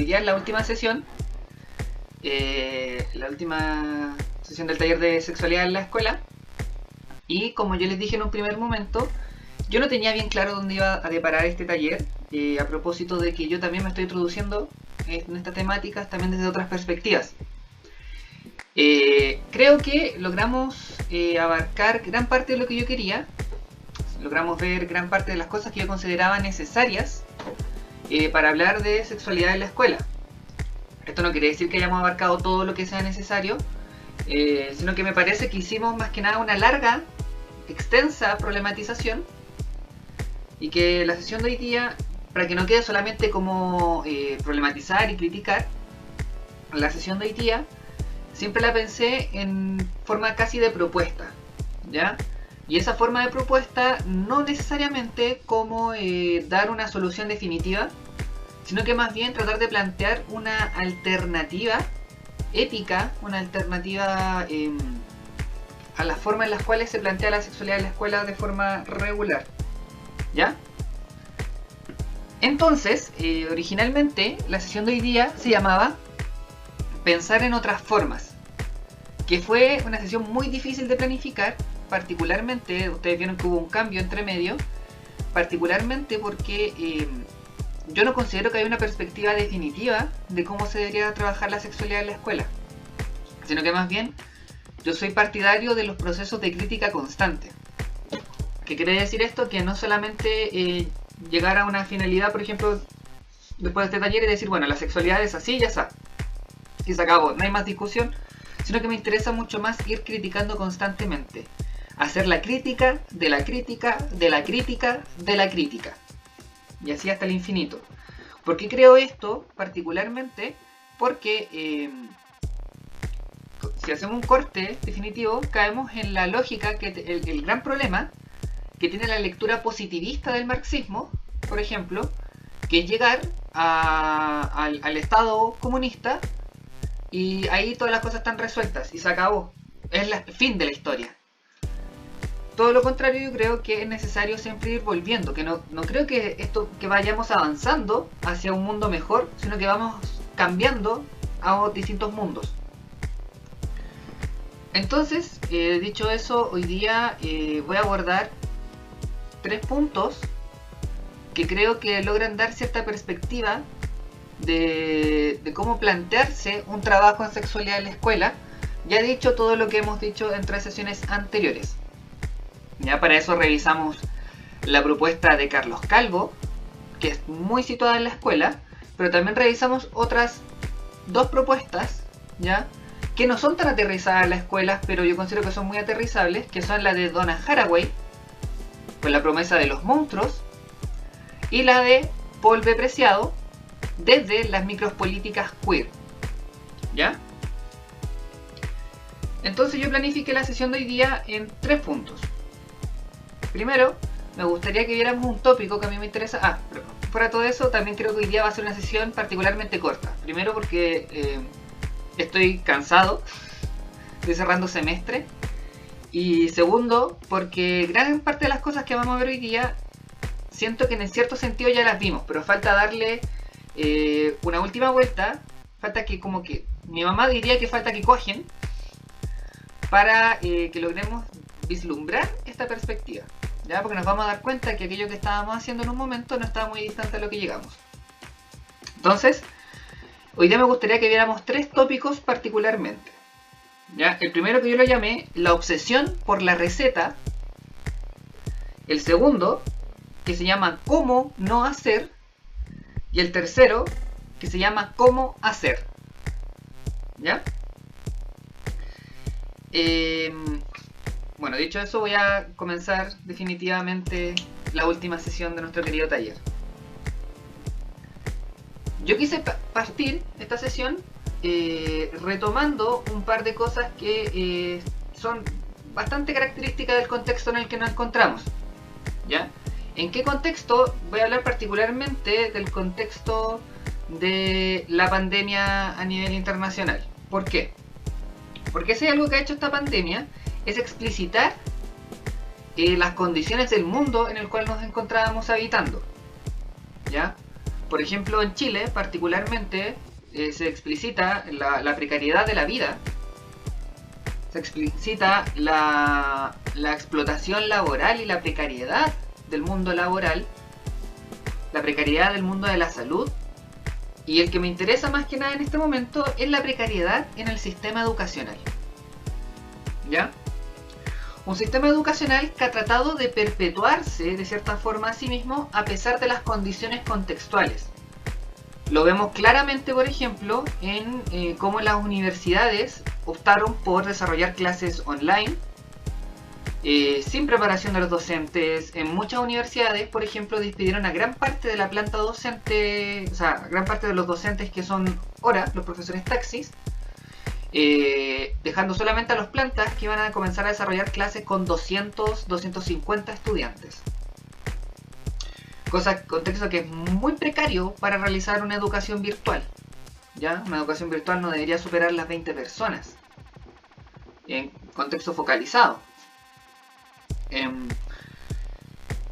Hoy día es la última sesión, del taller de sexualidad en la escuela. Y como yo les dije en un primer momento, yo no tenía bien claro dónde iba a deparar este taller, a propósito de que yo también me estoy introduciendo en estas temáticas también desde otras perspectivas. Creo que logramos abarcar gran parte de lo que yo quería, logramos ver gran parte de las cosas que yo consideraba necesarias para hablar de sexualidad en la escuela. Esto no quiere decir que hayamos abarcado todo lo que sea necesario, sino que me parece que hicimos más que nada una larga, extensa problematización, y que la sesión de hoy día, para que no quede solamente como problematizar y criticar, la sesión de hoy día siempre la pensé en forma casi de propuesta, ¿ya? Y esa forma de propuesta no necesariamente como dar una solución definitiva, sino que más bien tratar de plantear una alternativa ética, una alternativa a la forma en las cuales se plantea la sexualidad en la escuela de forma regular, ¿ya? Entonces, originalmente la sesión de hoy día se llamaba Pensar en otras formas, que fue una sesión muy difícil de planificar, particularmente, ustedes vieron que hubo un cambio entre medio, particularmente porque yo no considero que haya una perspectiva definitiva de cómo se debería trabajar la sexualidad en la escuela, sino que más bien yo soy partidario de los procesos de crítica constante. ¿Qué quiere decir esto? Que no solamente llegar a una finalidad, por ejemplo, después de este taller y decir, bueno, la sexualidad es así, ya está, y se acabó, no hay más discusión, sino que me interesa mucho más ir criticando constantemente, hacer la crítica de la crítica de la crítica de la crítica, y así hasta el infinito. ¿Por qué creo esto particularmente? Porque si hacemos un corte definitivo, caemos en la lógica que el gran problema que tiene la lectura positivista del marxismo, por ejemplo, que es llegar al Estado comunista y ahí todas las cosas están resueltas y se acabó. Es el fin de la historia. Todo lo contrario, yo creo que es necesario siempre ir volviendo, que no creo que vayamos avanzando hacia un mundo mejor, sino que vamos cambiando a distintos mundos. Entonces, dicho eso, hoy día voy a abordar 3 puntos que creo que logran dar cierta perspectiva de cómo plantearse un trabajo en sexualidad en la escuela. Ya he dicho todo lo que hemos dicho en 3 sesiones anteriores. Ya para eso revisamos la propuesta de Carlos Calvo, que es muy situada en la escuela, pero también revisamos otras 2 propuestas, ¿ya?, que no son tan aterrizadas en la escuela, pero yo considero que son muy aterrizables, que son la de Donna Haraway, con la promesa de los monstruos, y la de Paul B. Preciado, desde las micropolíticas queer, ¿ya? Entonces yo planifiqué la sesión de hoy día en 3 puntos. Primero, me gustaría que viéramos un tópico que a mí me interesa. Pero fuera de todo eso, también creo que hoy día va a ser una sesión particularmente corta. Primero porque estoy cansado de cerrando semestre. Y segundo, porque gran parte de las cosas que vamos a ver hoy día siento que en cierto sentido ya las vimos, pero falta darle una última vuelta. Falta que, como que mi mamá diría que falta que cogen para que logremos vislumbrar esta perspectiva, ¿ya? Porque nos vamos a dar cuenta que aquello que estábamos haciendo en un momento no estaba muy distante a lo que llegamos. Entonces, hoy día me gustaría que viéramos 3 tópicos particularmente, ¿ya? El primero, que yo lo llamé la obsesión por la receta. El segundo, que se llama cómo no hacer. Y el tercero, que se llama cómo hacer, ¿ya? Bueno, dicho eso, voy a comenzar definitivamente la última sesión de nuestro querido taller. Yo quise partir esta sesión retomando un par de cosas que son bastante características del contexto en el que nos encontramos, ¿ya? ¿En qué contexto? Voy a hablar particularmente del contexto de la pandemia a nivel internacional. ¿Por qué? Porque si hay algo que ha hecho esta pandemia es explicitar las condiciones del mundo en el cual nos encontrábamos habitando, ¿ya? por ejemplo, en Chile particularmente se explicita la precariedad de la vida, se explicita la explotación laboral y la precariedad del mundo laboral, la precariedad del mundo de la salud, y el que me interesa más que nada en este momento es la precariedad en el sistema educacional. ¿Ya? Un sistema educacional que ha tratado de perpetuarse de cierta forma a sí mismo a pesar de las condiciones contextuales. Lo vemos claramente, por ejemplo, en cómo las universidades optaron por desarrollar clases online sin preparación de los docentes. En muchas universidades, por ejemplo, despidieron a gran parte de la planta docente, o sea, gran parte de los docentes que son ahora los profesores taxis, dejando solamente a los plantas que iban a comenzar a desarrollar clases con 200, 250 estudiantes. Contexto que es muy precario para realizar una educación virtual. ¿Ya? Una educación virtual no debería superar las 20 personas en contexto focalizado.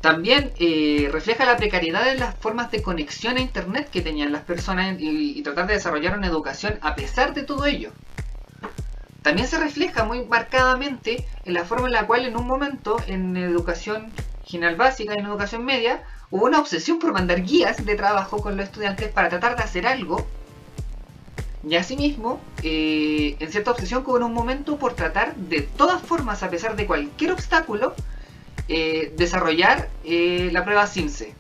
También refleja la precariedad de las formas de conexión a internet que tenían las personas y tratar de desarrollar una educación a pesar de todo ello. También se refleja muy marcadamente en la forma en la cual en un momento en educación general básica y en educación media hubo una obsesión por mandar guías de trabajo con los estudiantes para tratar de hacer algo. Y asimismo, en cierta obsesión que hubo en un momento por tratar de todas formas, a pesar de cualquier obstáculo, desarrollar la prueba CIMSE.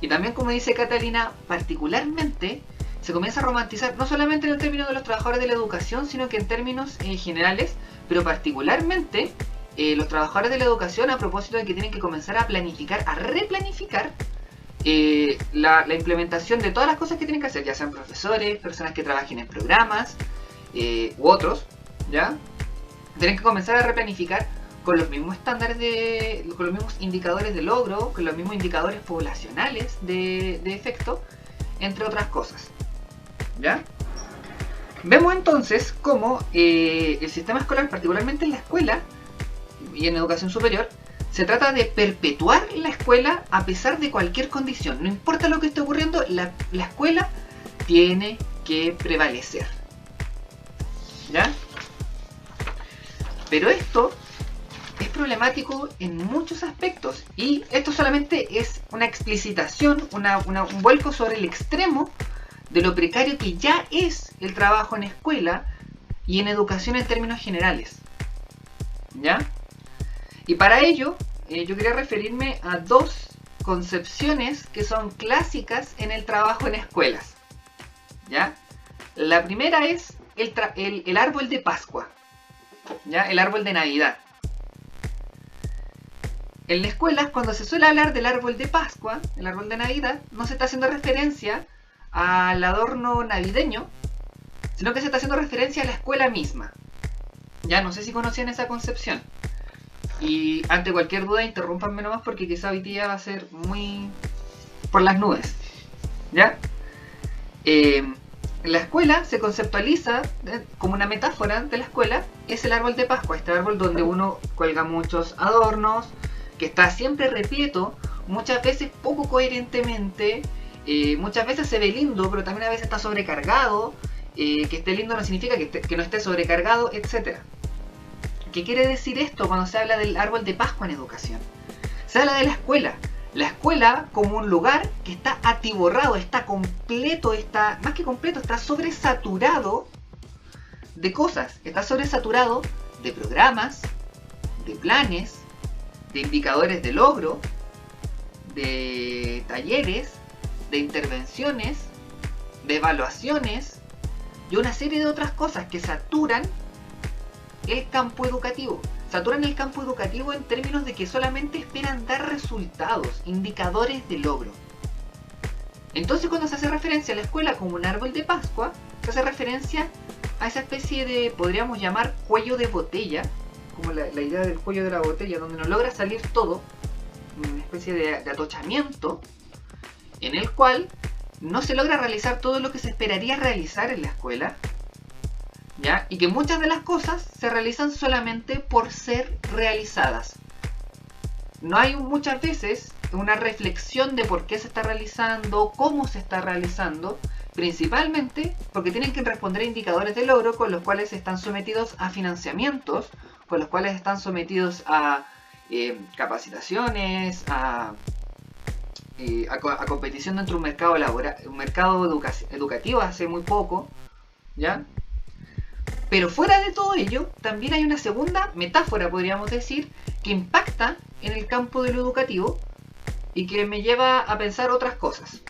Y también, como dice Catalina, particularmente se comienza a romantizar, no solamente en el término de los trabajadores de la educación, sino que en términos generales, pero particularmente los trabajadores de la educación, a propósito de que tienen que comenzar a planificar, a replanificar la implementación de todas las cosas que tienen que hacer, ya sean profesores, personas que trabajen en programas u otros, ¿ya? Tienen que comenzar a replanificar con los mismos estándares, con los mismos indicadores de logro, con los mismos indicadores poblacionales de efecto, entre otras cosas, ¿ya? Vemos entonces cómo el sistema escolar, particularmente en la escuela y en educación superior, se trata de perpetuar la escuela a pesar de cualquier condición. No importa lo que esté ocurriendo, la escuela tiene que prevalecer, ¿ya? Pero esto es problemático en muchos aspectos, y esto solamente es una explicitación, un vuelco sobre el extremo de lo precario que ya es el trabajo en escuela y en educación en términos generales, ¿ya? Y para ello, yo quería referirme a dos concepciones que son clásicas en el trabajo en escuelas, ¿ya? La primera es el árbol de Pascua, ¿ya? El árbol de Navidad. En la escuela, cuando se suele hablar del árbol de Pascua, el árbol de Navidad, no se está haciendo referencia al adorno navideño, sino que se está haciendo referencia a la escuela misma. Ya, no sé si conocían esa concepción. Y ante cualquier duda, interrúmpanme nomás porque quizá hoy día va a ser muy por las nubes, ¿ya? La escuela se conceptualiza como una metáfora de la escuela, es el árbol de Pascua, este árbol donde uno cuelga muchos adornos, que está siempre repleto, muchas veces poco coherentemente, muchas veces se ve lindo, pero también a veces está sobrecargado, que esté lindo no significa que no esté sobrecargado, etc. ¿Qué quiere decir esto cuando se habla del árbol de Pascua en educación? Se habla de la escuela como un lugar que está atiborrado, está completo, más que completo, está sobresaturado de cosas, está sobresaturado de programas, de planes, de indicadores de logro, de talleres, de intervenciones, de evaluaciones y una serie de otras cosas que saturan el campo educativo. Saturan el campo educativo en términos de que solamente esperan dar resultados, indicadores de logro. Entonces, cuando se hace referencia a la escuela como un árbol de Pascua, se hace referencia a esa especie de, podríamos llamar, cuello de botella, como la idea del cuello de la botella, donde no logra salir todo, una especie de atochamiento, en el cual no se logra realizar todo lo que se esperaría realizar en la escuela, ¿ya? Y que muchas de las cosas se realizan solamente por ser realizadas, no hay muchas veces una reflexión de por qué se está realizando, cómo se está realizando, principalmente porque tienen que responder a indicadores de logro con los cuales están sometidos a financiamientos, con los cuales están sometidos a capacitaciones, a competición dentro de un mercado laboral, un mercado educativo hace muy poco, ¿ya? Pero fuera de todo ello, también hay una segunda metáfora, podríamos decir, que impacta en el campo de lo educativo y que me lleva a pensar otras cosas.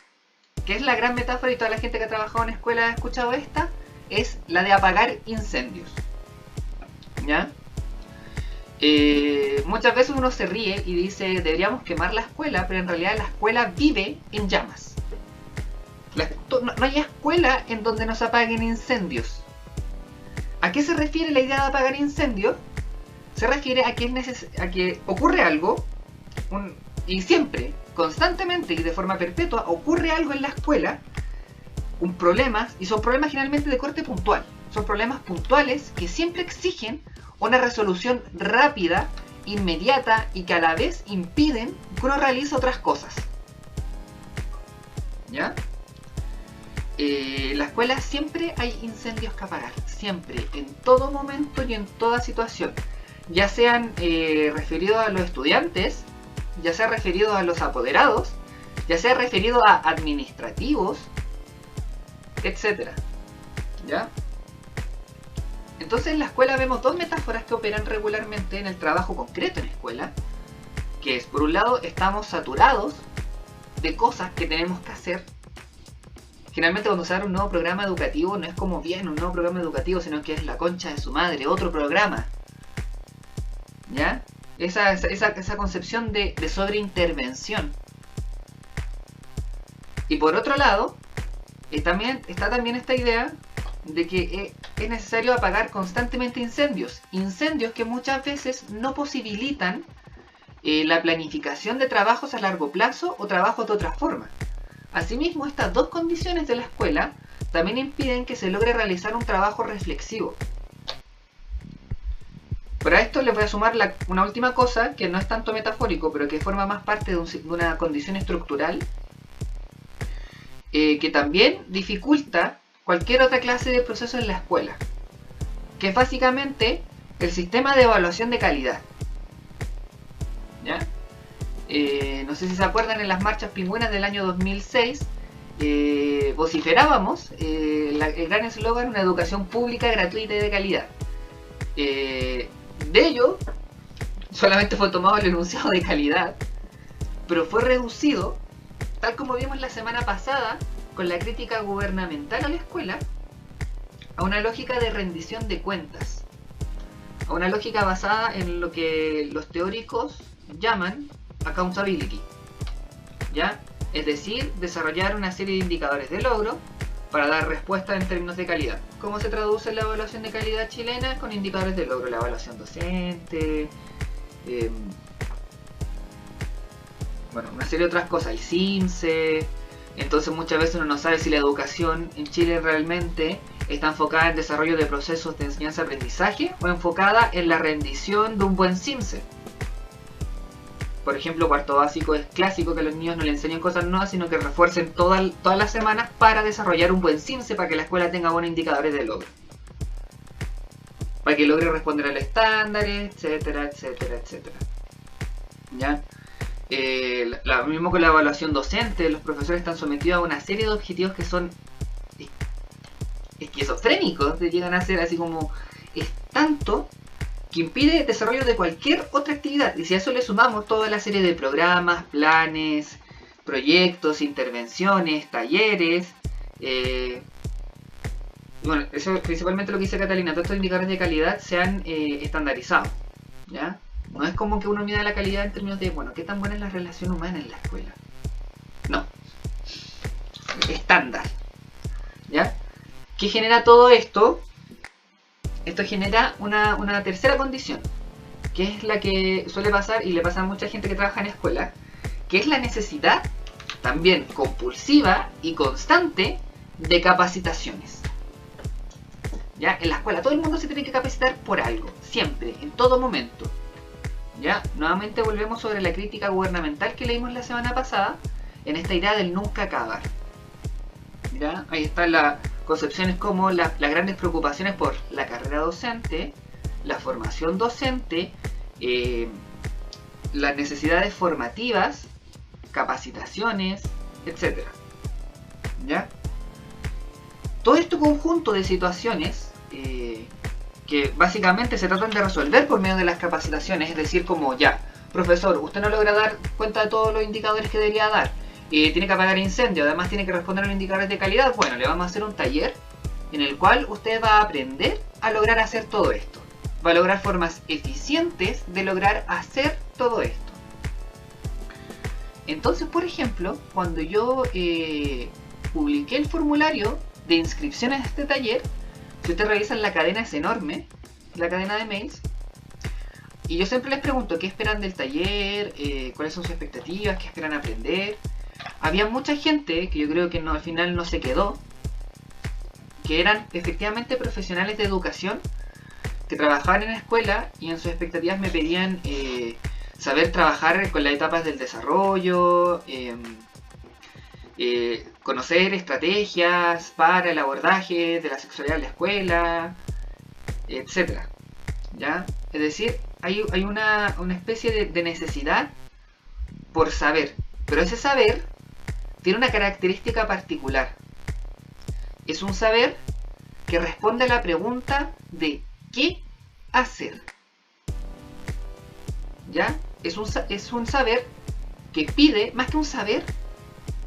Que es la gran metáfora, y toda la gente que ha trabajado en escuela ha escuchado esta, es la de apagar incendios. ¿Ya? Muchas veces uno se ríe y dice deberíamos quemar la escuela, pero en realidad la escuela vive en llamas. No hay escuela en donde no se apaguen incendios. ¿A qué se refiere la idea de apagar incendios? Se refiere a que ocurre algo, y siempre, constantemente y de forma perpetua, ocurre algo en la escuela, un problema, y son problemas generalmente de corte puntual. Son problemas puntuales que siempre exigen una resolución rápida, inmediata, y que a la vez impiden que uno realice otras cosas. ¿Ya? La escuela siempre hay incendios que apagar, siempre, en todo momento y en toda situación, ya sean referidos a los estudiantes, ya sea referidos a los apoderados, ya sea referido a administrativos, etc. ¿Ya? Entonces en la escuela vemos dos metáforas que operan regularmente en el trabajo concreto en la escuela, que es, por un lado, estamos saturados de cosas que tenemos que hacer. Generalmente cuando se abre un nuevo programa educativo no es como bien un nuevo programa educativo, sino que es la concha de su madre, otro programa. ¿Ya? Esa concepción de sobreintervención. Y por otro lado, está también esta idea de que es necesario apagar constantemente incendios. Incendios que muchas veces no posibilitan la planificación de trabajos a largo plazo o trabajos de otra forma. Asimismo, estas dos condiciones de la escuela también impiden que se logre realizar un trabajo reflexivo. Para esto les voy a sumar una última cosa, que no es tanto metafórico, pero que forma más parte de una condición estructural, que también dificulta cualquier otra clase de proceso en la escuela, que es básicamente el sistema de evaluación de calidad. ¿Ya? No sé si se acuerdan, en las marchas pingüinas del año 2006 vociferábamos el gran eslogan: una educación pública, gratuita y de calidad. De ello solamente fue tomado el enunciado de calidad, pero fue reducido, tal como vimos la semana pasada con la crítica gubernamental a la escuela, a una lógica de rendición de cuentas, a una lógica basada en lo que los teóricos llaman accountability, ¿ya? Es decir, desarrollar una serie de indicadores de logro para dar respuesta en términos de calidad. ¿Cómo se traduce la evaluación de calidad chilena? Con indicadores de logro: la evaluación docente, bueno, una serie de otras cosas, el CIMSE. Entonces muchas veces uno no sabe si la educación en Chile realmente está enfocada en desarrollo de procesos de enseñanza-aprendizaje o enfocada en la rendición de un buen CIMSE. Por ejemplo, cuarto básico es clásico que a los niños no le enseñen cosas nuevas, sino que refuercen todas las semanas para desarrollar un buen CIMSE, para que la escuela tenga buenos indicadores de logro, para que logre responder a los estándares, etcétera, etcétera, etcétera. ¿Ya? Lo mismo con la evaluación docente. Los profesores están sometidos a una serie de objetivos que son esquizofrénicos, llegan a ser así como, es tanto que impide el desarrollo de cualquier otra actividad. Y si a eso le sumamos toda la serie de programas, planes, proyectos, intervenciones, talleres, bueno, eso es principalmente lo que dice Catalina: todos estos indicadores de calidad se han estandarizado, ¿ya? No es como que uno mida la calidad en términos de, bueno, ¿qué tan buena es la relación humana en la escuela? No. Estándar. ¿Ya? ¿Qué genera todo esto? Esto genera una tercera condición, que es la que suele pasar y le pasa a mucha gente que trabaja en escuela, que es la necesidad también compulsiva y constante de capacitaciones. ¿Ya? En la escuela todo el mundo se tiene que capacitar por algo, siempre, en todo momento. ¿Ya? Nuevamente volvemos sobre la crítica gubernamental que leímos la semana pasada, en esta idea del nunca acabar. ¿Ya? Ahí están las concepciones como las grandes preocupaciones por la carrera docente, la formación docente, las necesidades formativas, capacitaciones, etc. ¿Ya? Todo este conjunto de situaciones que básicamente se tratan de resolver por medio de las capacitaciones, es decir, como ya, profesor, usted no logra dar cuenta de todos los indicadores que debería dar, tiene que apagar incendio, además tiene que responder a los indicadores de calidad, bueno, le vamos a hacer un taller en el cual usted va a aprender a lograr hacer todo esto, va a lograr formas eficientes de lograr hacer todo esto. Entonces, por ejemplo, cuando yo publiqué el formulario de inscripción a este taller, si ustedes revisan la cadena es enorme, la cadena de mails, y yo siempre les pregunto qué esperan del taller, cuáles son sus expectativas, qué esperan aprender. Había mucha gente que yo creo que no, al final no se quedó, que eran efectivamente profesionales de educación, que trabajaban en la escuela y en sus expectativas me pedían saber trabajar con las etapas del desarrollo, conocer estrategias para el abordaje de la sexualidad en la escuela, etc. ¿Ya? Es decir, hay una especie de necesidad por saber, pero ese saber tiene una característica particular. Es un saber que responde a la pregunta de ¿qué hacer? ¿Ya? Es un saber que pide, más que un saber,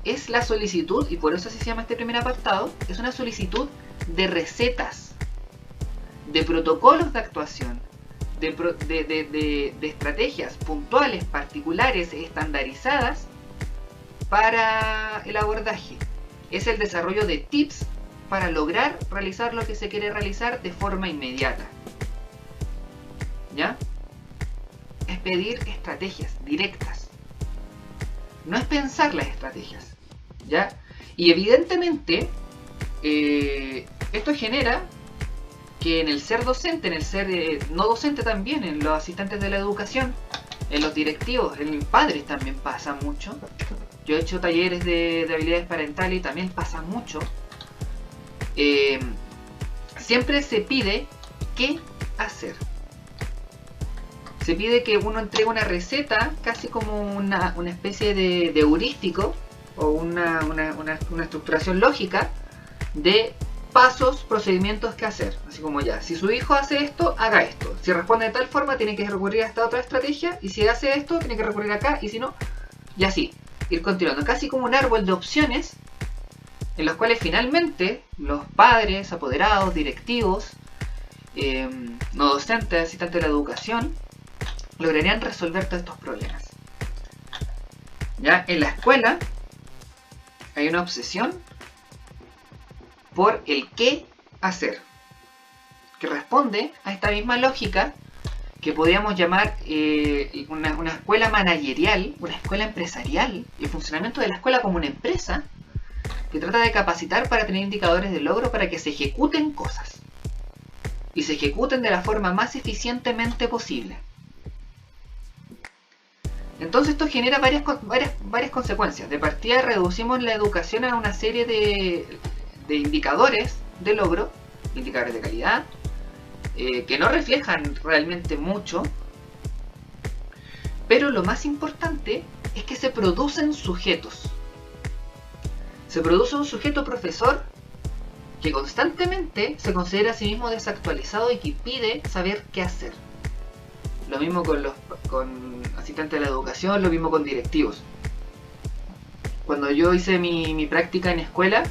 es la solicitud, y por eso así se llama este primer apartado, es una solicitud de recetas, de protocolos de actuación, de estrategias puntuales, particulares, estandarizadas para el abordaje. Es el desarrollo de tips para lograr realizar lo que se quiere realizar de forma inmediata. ¿Ya? Es pedir estrategias directas. No es pensar las estrategias. ¿Ya? Y evidentemente esto genera que en el ser docente, en el ser no docente también, en los asistentes de la educación, en los directivos, en los padres también pasa mucho. Yo he hecho talleres de habilidades parentales y también pasa mucho. Siempre se pide qué hacer. Se pide que uno entregue una receta, casi como una especie de heurístico o una estructuración lógica de pasos, procedimientos que hacer. Así como ya, si su hijo hace esto, haga esto. Si responde de tal forma, tiene que recurrir a esta otra estrategia. Y si hace esto, tiene que recurrir acá. Y si no, y así. Ir continuando. Casi como un árbol de opciones en los cuales finalmente los padres, apoderados, directivos, no docentes, asistentes de la educación, lograrían resolver todos estos problemas. Ya en la escuela hay una obsesión por el qué hacer, que responde a esta misma lógica que podríamos llamar una escuela managerial, una escuela empresarial, el funcionamiento de la escuela como una empresa que trata de capacitar para tener indicadores de logro para que se ejecuten cosas y se ejecuten de la forma más eficientemente posible. Entonces esto genera varias consecuencias. De partida reducimos la educación a una serie de indicadores de logro, indicadores de calidad, que no reflejan realmente mucho, pero lo más importante es que se producen sujetos. Se produce un sujeto profesor que constantemente se considera a sí mismo desactualizado y que pide saber qué hacer. Lo mismo con asistentes de la educación, lo mismo con directivos. Cuando yo hice mi práctica en escuela,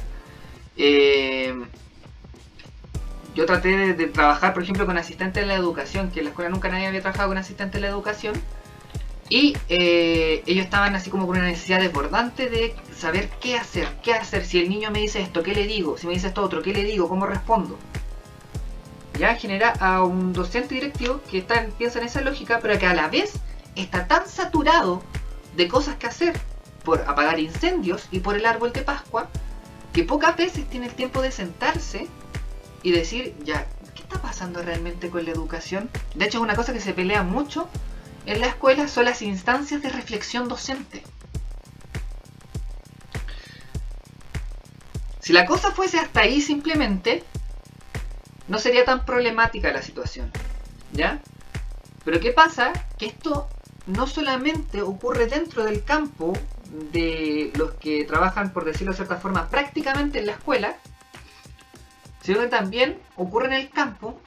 yo traté de trabajar, por ejemplo, con asistentes de la educación, que en la escuela nunca nadie había trabajado con asistentes de la educación, y ellos estaban así como con una necesidad desbordante de saber qué hacer, si el niño me dice esto, ¿qué le digo? Si me dice esto otro, ¿qué le digo? ¿Cómo respondo? Ya genera a un docente directivo que piensa en esa lógica, pero que a la vez está tan saturado de cosas que hacer por apagar incendios y por el árbol de Pascua, que pocas veces tiene el tiempo de sentarse y decir, ya, ¿qué está pasando realmente con la educación? De hecho es una cosa que se pelea mucho en la escuela son las instancias de reflexión docente. Si la cosa fuese hasta ahí simplemente, no sería tan problemática la situación, ¿ya? Pero ¿qué pasa? Que esto no solamente ocurre dentro del campo de los que trabajan, por decirlo de cierta forma, prácticamente en la escuela, sino que también ocurre en el campo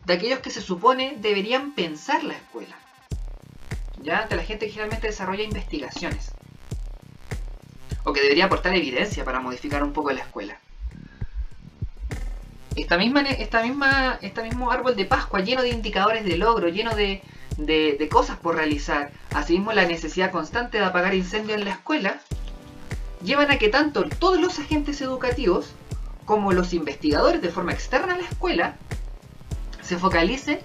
de aquellos que se supone deberían pensar la escuela, ¿ya? De la gente que generalmente desarrolla investigaciones, o que debería aportar evidencia para modificar un poco la escuela. Este mismo árbol de Pascua lleno de indicadores de logro, lleno de cosas por realizar, asimismo la necesidad constante de apagar incendios en la escuela, llevan a que tanto todos los agentes educativos como los investigadores de forma externa a la escuela se focalicen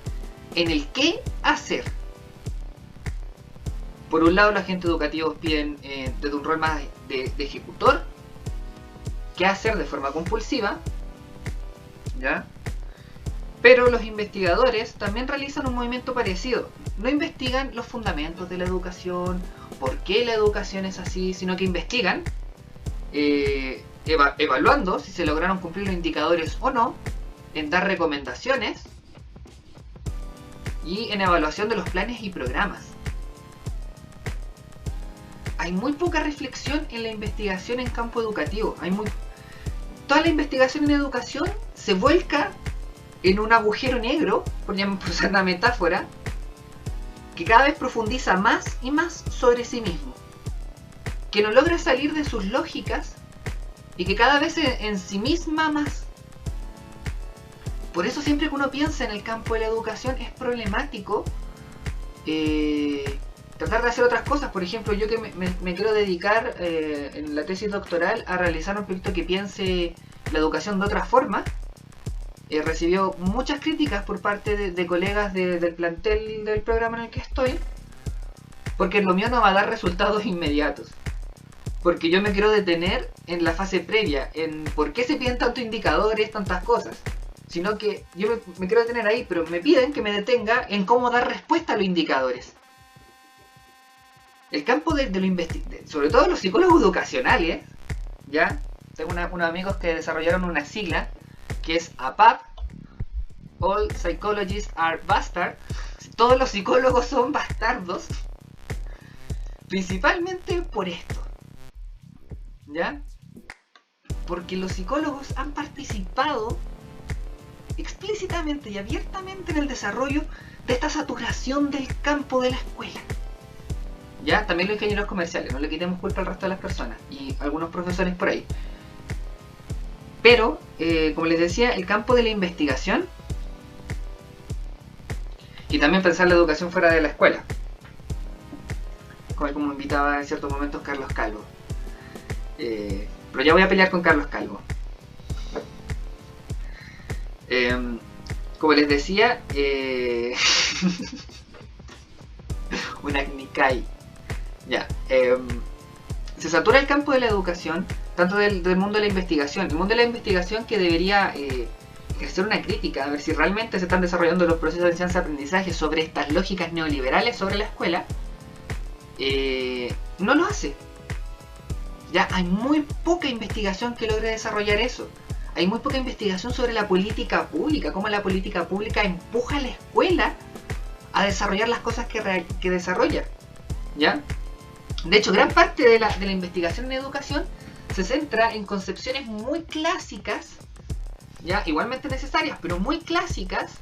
en el qué hacer. Por un lado, los agentes educativos piden desde un rol más de ejecutor qué hacer de forma compulsiva, ¿ya? Pero los investigadores también realizan un movimiento parecido. No investigan los fundamentos de la educación, por qué la educación es así, sino que investigan evaluando si se lograron cumplir los indicadores o no, en dar recomendaciones y en evaluación de los planes y programas. Hay muy poca reflexión en la investigación en campo educativo. Toda la investigación en educación se vuelca en un agujero negro, por usar una metáfora, que cada vez profundiza más y más sobre sí mismo, que no logra salir de sus lógicas y que cada vez en sí misma más. Por eso siempre que uno piensa en el campo de la educación es problemático tratar de hacer otras cosas. Por ejemplo, yo que me quiero dedicar en la tesis doctoral a realizar un proyecto que piense la educación de otra forma, recibió muchas críticas por parte de colegas del plantel del programa en el que estoy, porque lo mío no va a dar resultados inmediatos, porque yo me quiero detener en la fase previa, en por qué se piden tantos indicadores, tantas cosas, sino que yo me quiero detener ahí, pero me piden que me detenga en cómo dar respuesta a los indicadores. El campo de lo investigativo, sobre todo los psicólogos educacionales, ¿ya? Tengo unos amigos que desarrollaron una sigla que es APAP, All Psychologists Are Bastards. Todos los psicólogos son bastardos, principalmente por esto, ¿ya? Porque los psicólogos han participado explícitamente y abiertamente en el desarrollo de esta saturación del campo de la escuela. Ya, también los ingenieros comerciales, no le quitemos culpa al resto de las personas y algunos profesores por ahí. Pero, como les decía, el campo de la investigación y también pensar la educación fuera de la escuela, como invitaba en ciertos momentos Carlos Calvo. Pero ya voy a pelear con Carlos Calvo. Como les decía, una Nikai. Ya, se satura el campo de la educación, tanto del mundo de la investigación. El mundo de la investigación que debería ejercer una crítica a ver si realmente se están desarrollando los procesos de enseñanza-aprendizaje sobre estas lógicas neoliberales sobre la escuela, no lo hace. Ya hay muy poca investigación que logre desarrollar eso. Hay muy poca investigación sobre la política pública, cómo la política pública empuja a la escuela a desarrollar las cosas que desarrolla, ¿ya? De hecho, gran parte de la investigación en educación se centra en concepciones muy clásicas, ya igualmente necesarias, pero muy clásicas,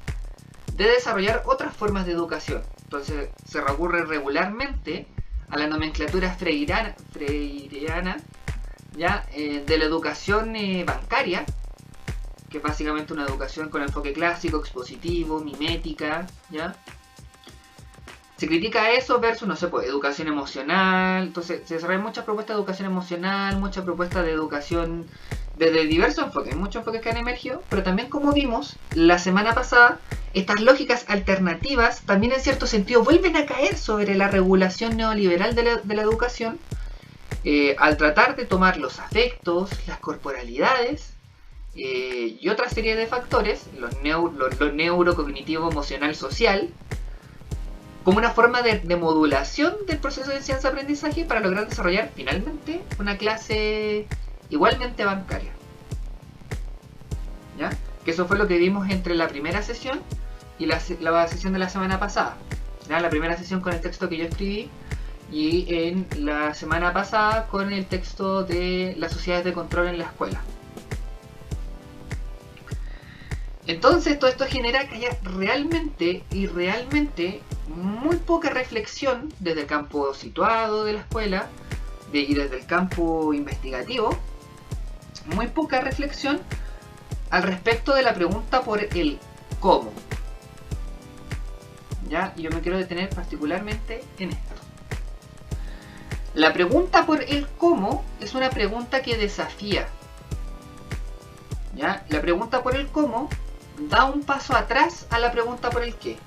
de desarrollar otras formas de educación. Entonces se recurre regularmente a la nomenclatura freiriana, ¿ya? De la educación bancaria, que es básicamente una educación con enfoque clásico, expositivo, mimética, ¿ya? Se critica eso versus, no sé, pues, educación emocional. Entonces se desarrollan muchas propuestas de educación emocional, muchas propuestas de educación desde diversos enfoques, muchos enfoques que han emergido, pero también, como vimos la semana pasada, estas lógicas alternativas también en cierto sentido vuelven a caer sobre la regulación neoliberal de la educación, al tratar de tomar los afectos, las corporalidades y otra serie de factores, lo neurocognitivo emocional social, como una forma de modulación del proceso de enseñanza-aprendizaje para lograr desarrollar finalmente una clase igualmente bancaria. ¿Ya? Que eso fue lo que vimos entre la primera sesión y la sesión de la semana pasada. ¿Ya? La primera sesión con el texto que yo escribí, y en la semana pasada con el texto de las sociedades de control en la escuela. Entonces todo esto genera que haya realmente muy poca reflexión desde el campo situado de la escuela y desde el campo investigativo, muy poca reflexión al respecto de la pregunta por el cómo. ¿Ya? Y yo me quiero detener particularmente en esto. La pregunta por el cómo es una pregunta que desafía. ¿Ya? La pregunta por el cómo da un paso atrás a la pregunta por el qué.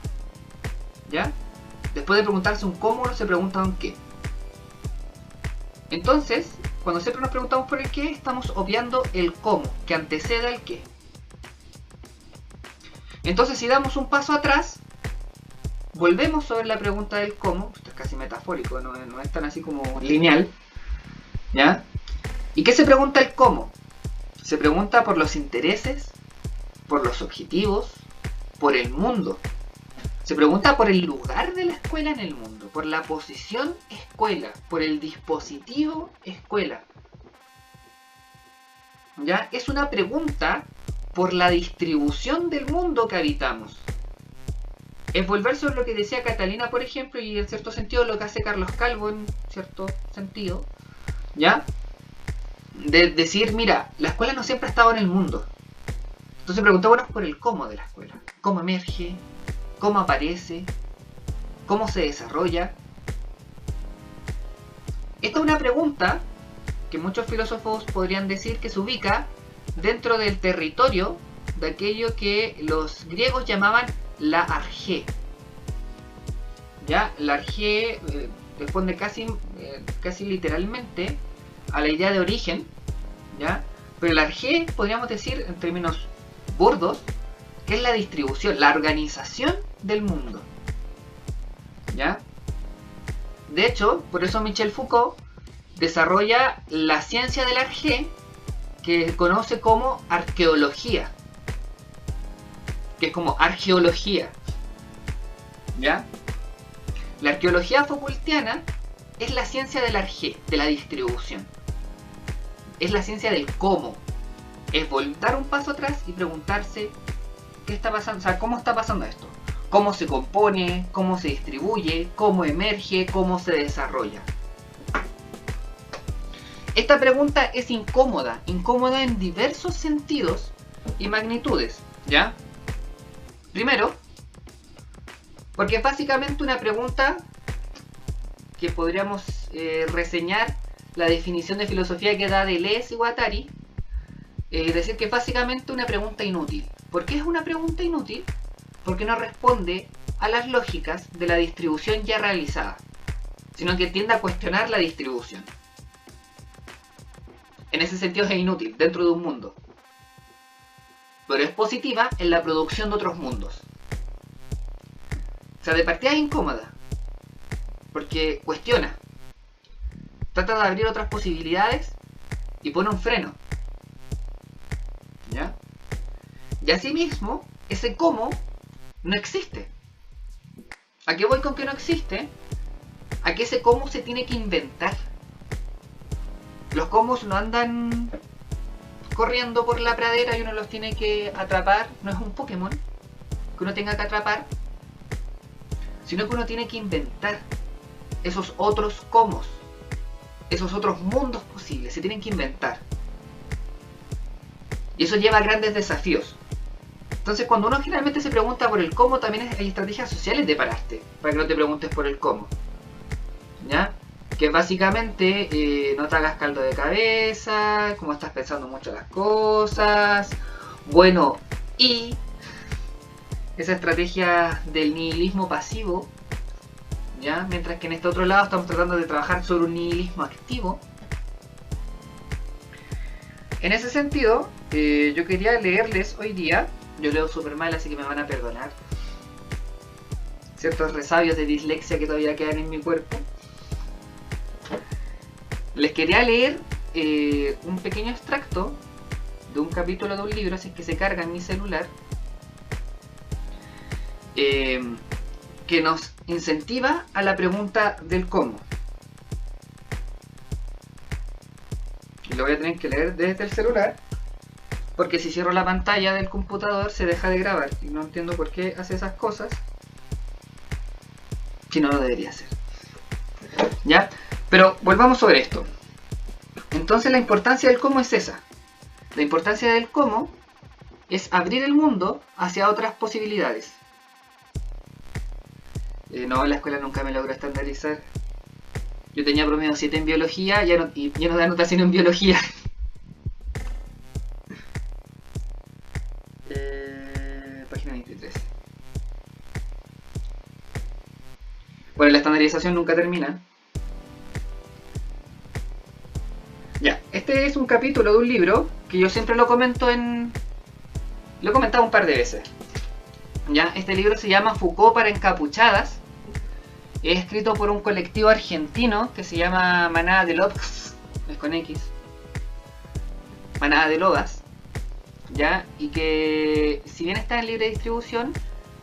¿Ya? Después de preguntarse un cómo, uno se pregunta un qué. Entonces, cuando siempre nos preguntamos por el qué, estamos obviando el cómo, que antecede al qué. Entonces, si damos un paso atrás, volvemos sobre la pregunta del cómo. Esto es casi metafórico, no es tan así como lineal. ¿Ya? ¿Y qué se pregunta el cómo? Se pregunta por los intereses, por los objetivos, por el mundo. Se pregunta por el lugar de la escuela en el mundo, por la posición escuela, por el dispositivo escuela. ¿Ya? Es una pregunta por la distribución del mundo que habitamos. Es volver sobre lo que decía Catalina, por ejemplo, y en cierto sentido lo que hace Carlos Calvo en cierto sentido, ¿ya? De decir, mira, la escuela no siempre ha estado en el mundo. Entonces preguntémonos por el cómo de la escuela. ¿Cómo emerge? ¿Cómo aparece? ¿Cómo se desarrolla? Esta es una pregunta que muchos filósofos podrían decir que se ubica dentro del territorio de aquello que los griegos llamaban la argé. ¿Ya? La argé responde casi literalmente a la idea de origen, ¿ya? Pero la argé podríamos decir en términos burdos que es la distribución, la organización del mundo, ¿ya? De hecho, por eso Michel Foucault desarrolla la ciencia del argé, que conoce como arqueología, que es como argeología, ¿ya? La arqueología Foucaultiana es la ciencia del argé, de la distribución. Es la ciencia del cómo. Es dar un paso atrás y preguntarse qué está pasando, o sea, cómo está pasando esto. Cómo se compone, cómo se distribuye, cómo emerge, cómo se desarrolla. Esta pregunta es incómoda en diversos sentidos y magnitudes, ¿ya? Primero, porque es básicamente una pregunta que podríamos reseñar la definición de filosofía que da Deleuze y Guattari, decir que es básicamente una pregunta inútil. ¿Por qué es una pregunta inútil? Porque no responde a las lógicas de la distribución ya realizada, sino que tiende a cuestionar la distribución. En ese sentido es inútil dentro de un mundo, pero es positiva en la producción de otros mundos. O sea, de partida es incómoda, porque cuestiona, trata de abrir otras posibilidades y pone un freno, ¿ya? Y asimismo, ese cómo no existe. ¿A qué voy con que no existe? A que ese cómo se tiene que inventar. Los cómos no andan corriendo por la pradera y uno los tiene que atrapar. No es un Pokémon que uno tenga que atrapar, sino que uno tiene que inventar esos otros cómos, esos otros mundos posibles. Se tienen que inventar. Y eso lleva a grandes desafíos. Entonces, cuando uno generalmente se pregunta por el cómo, también hay estrategias sociales de pararte, para que no te preguntes por el cómo, ¿ya? Que básicamente no te hagas caldo de cabeza, como estás pensando mucho las cosas, bueno, y esa estrategia del nihilismo pasivo, ¿ya? Mientras que en este otro lado estamos tratando de trabajar sobre un nihilismo activo. En ese sentido, yo quería leerles hoy día, yo leo súper mal así que me van a perdonar, ciertos resabios de dislexia que todavía quedan en mi cuerpo. Les quería leer un pequeño extracto de un capítulo de un libro, si es que se carga en mi celular, que nos incentiva a la pregunta del cómo. Y lo voy a tener que leer desde el celular, porque si cierro la pantalla del computador se deja de grabar, y no entiendo por qué hace esas cosas, si no lo debería hacer. ¿Ya? Pero volvamos sobre esto. Entonces la importancia del cómo es esa. La importancia del cómo es abrir el mundo hacia otras posibilidades. No, en la escuela nunca me logró estandarizar. Yo tenía promedio 7 en biología y ya no da anotación en biología. Página 23. Bueno, la estandarización nunca termina. Ya, este es un capítulo de un libro que yo siempre lo comento lo he comentado un par de veces. Ya, este libro se llama Foucault para encapuchadas. Es escrito por un colectivo argentino que se llama Manada de Lobos, es con X. Manada de Lobas. Ya, y que si bien está en libre distribución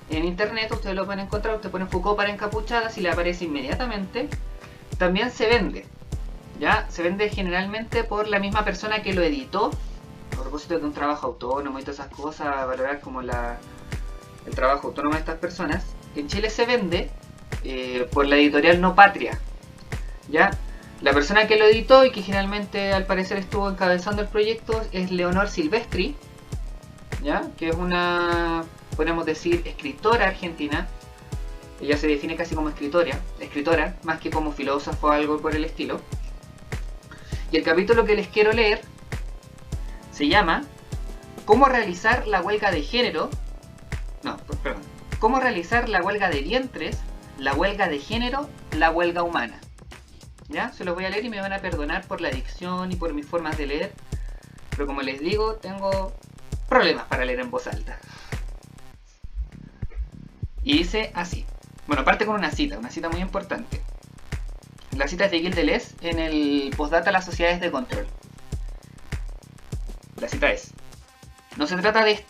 en internet, ustedes lo pueden encontrar. Usted pone Foucault para encapuchadas y le aparece inmediatamente. También se vende. Ya, se vende generalmente por la misma persona que lo editó, a propósito de un trabajo autónomo y todas esas cosas, a valorar como el trabajo autónomo de estas personas. En Chile se vende por la editorial No Patria. ¿Ya? La persona que lo editó y que generalmente al parecer estuvo encabezando el proyecto es Leonor Silvestri, ¿ya? Que es una, podemos decir, escritora argentina. Ella se define casi como escritora, más que como filósofo o algo por el estilo. Y el capítulo que les quiero leer se llama ¿Cómo realizar la huelga de género? No, perdón. ¿Cómo realizar la huelga de vientres, la huelga de género, la huelga humana? ¿Ya? Se los voy a leer y me van a perdonar por la dicción y por mis formas de leer. Pero como les digo, tengo problemas para leer en voz alta. Y dice así. Bueno, parte con una cita muy importante. La cita es de Gilles Deleuze en el Postdata a las sociedades de control. La cita es: no se trata de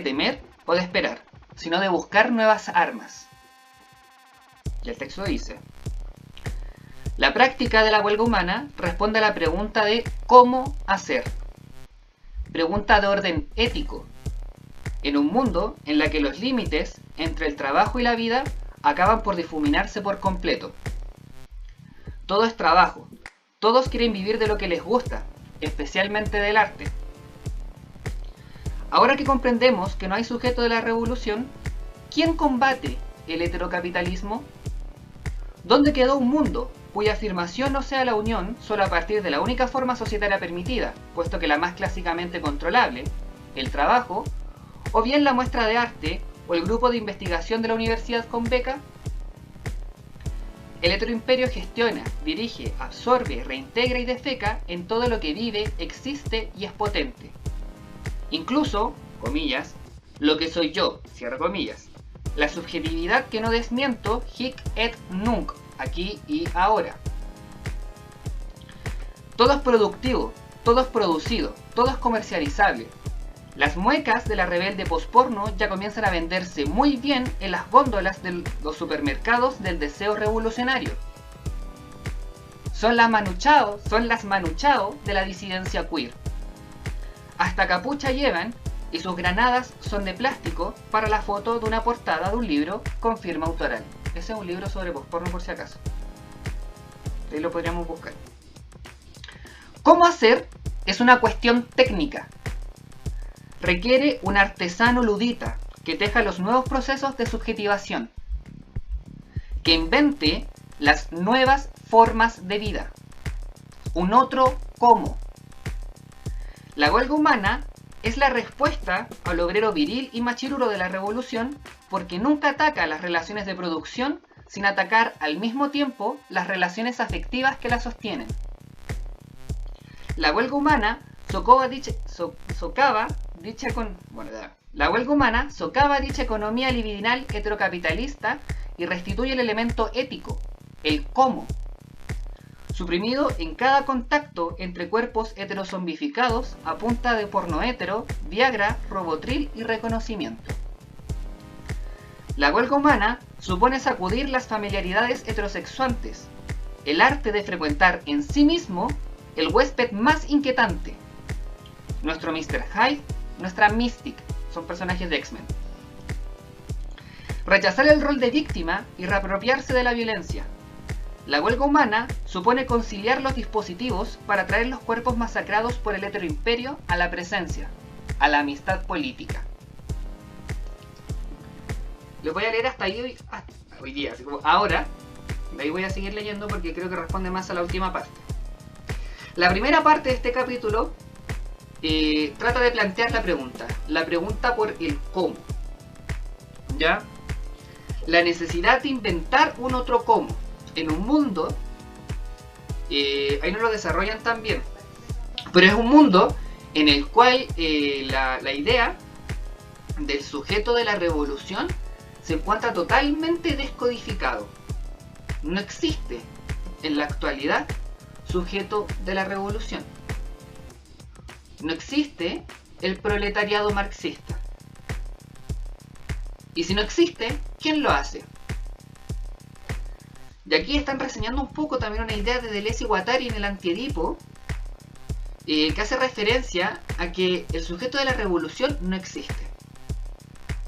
temer o de esperar, sino de buscar nuevas armas. Y el texto dice: la práctica de la huelga humana responde a la pregunta de ¿cómo hacer? Pregunta de orden ético, en un mundo en la que los límites entre el trabajo y la vida acaban por difuminarse por completo. Todo es trabajo, todos quieren vivir de lo que les gusta, especialmente del arte. Ahora que comprendemos que no hay sujeto de la revolución, ¿quién combate el heterocapitalismo? ¿Dónde quedó un mundo cuya afirmación no sea la unión solo a partir de la única forma societaria permitida, puesto que la más clásicamente controlable, el trabajo, o bien la muestra de arte o el grupo de investigación de la universidad con beca? El heteroimperio gestiona, dirige, absorbe, reintegra y defeca en todo lo que vive, existe y es potente. Incluso, comillas, lo que soy yo, cierro comillas. La subjetividad que no desmiento, hic et nunc, aquí y ahora. Todo es productivo, todo es producido, todo es comercializable. Las muecas de la rebelde posporno ya comienzan a venderse muy bien en las góndolas de los supermercados del deseo revolucionario. Son las manuchao de la disidencia queer. Hasta capucha llevan y sus granadas son de plástico para la foto de una portada de un libro con firma autoral. Ese es un libro sobre posporno por si acaso. Ahí lo podríamos buscar. ¿Cómo hacer? Es una cuestión técnica. Requiere un artesano ludita que teja los nuevos procesos de subjetivación, que invente las nuevas formas de vida. Un otro cómo. La huelga humana es la respuesta al obrero viril y machiruro de la revolución, porque nunca ataca las relaciones de producción sin atacar al mismo tiempo las relaciones afectivas que la sostienen. La huelga humana socava la huelga humana socava dicha economía libidinal heterocapitalista y restituye el elemento ético, el cómo, suprimido en cada contacto entre cuerpos heterozombificados a punta de porno hetero, Viagra, Robotril y reconocimiento. La huelga humana supone sacudir las familiaridades heterosexuantes, el arte de frecuentar en sí mismo el huésped más inquietante. Nuestro Mr. Hyde, nuestra Mystic, son personajes de X-Men. Rechazar el rol de víctima y reapropiarse de la violencia. La huelga humana supone conciliar los dispositivos para traer los cuerpos masacrados por el heteroimperio a la presencia, a la amistad política. Les voy a leer hasta ahí hoy día, así como ahora. De ahí voy a seguir leyendo porque creo que responde más a la última parte. La primera parte de este capítulo trata de plantear la pregunta por el cómo. ¿Ya? La necesidad de inventar un otro cómo en un mundo, ahí no lo desarrollan tan bien, pero es un mundo en el cual la idea del sujeto de la revolución se encuentra totalmente descodificado. No existe en la actualidad sujeto de la revolución. No existe el proletariado marxista. Y si no existe, ¿quién lo hace? Y aquí están reseñando un poco también una idea de Deleuze y Guattari en el Antiedipo, que hace referencia a que el sujeto de la revolución no existe.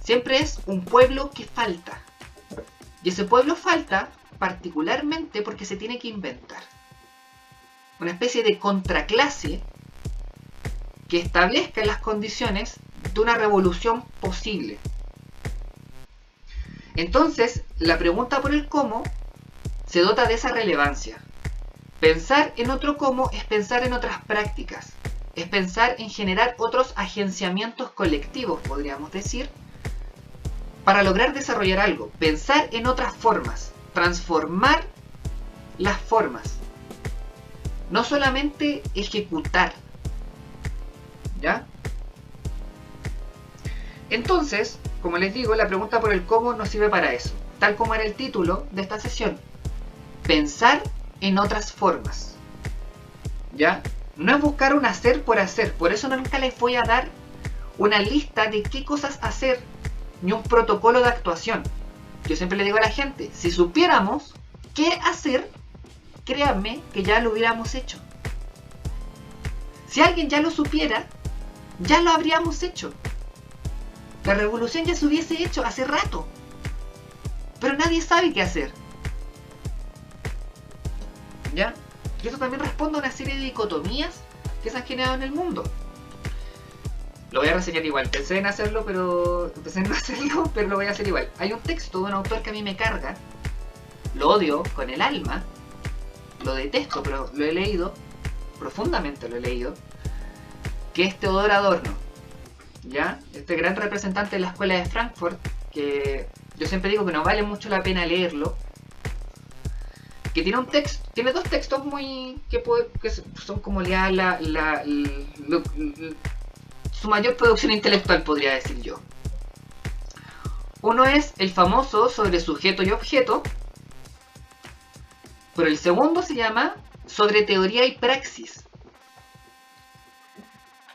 Siempre es un pueblo que falta. Y ese pueblo falta particularmente porque se tiene que inventar. Una especie de contraclase que establezca las condiciones de una revolución posible. Entonces, la pregunta por el cómo se dota de esa relevancia. Pensar en otro cómo es pensar en otras prácticas, es pensar en generar otros agenciamientos colectivos, podríamos decir, para lograr desarrollar algo. Pensar en otras formas, transformar las formas, no solamente ejecutar. ¿Ya? Entonces, como les digo, la pregunta por el cómo nos sirve para eso, tal como era el título de esta sesión: pensar en otras formas. ¿Ya? No es buscar un hacer por hacer. Por eso nunca les voy a dar una lista de qué cosas hacer, ni un protocolo de actuación. Yo siempre le digo a la gente, si supiéramos qué hacer, créanme que ya lo hubiéramos hecho. Si alguien ya lo supiera, ya lo habríamos hecho. La revolución ya se hubiese hecho hace rato. Pero nadie sabe qué hacer. ¿Ya? Y eso también responde a una serie de dicotomías que se han generado en el mundo. Lo voy a reseñar igual. Empecé en no hacerlo, pero lo voy a hacer igual. Hay un texto de un autor que a mí me carga. Lo odio con el alma. Lo detesto, pero lo he leído. Profundamente lo he leído. Que es Theodor Adorno. ¿Ya? Este gran representante de la escuela de Frankfurt. Que yo siempre digo que no vale mucho la pena leerlo. Que tiene un texto, tiene dos textos muy que son como su mayor producción intelectual, podría decir yo. Uno es el famoso sobre sujeto y objeto, pero el segundo se llama sobre teoría y praxis.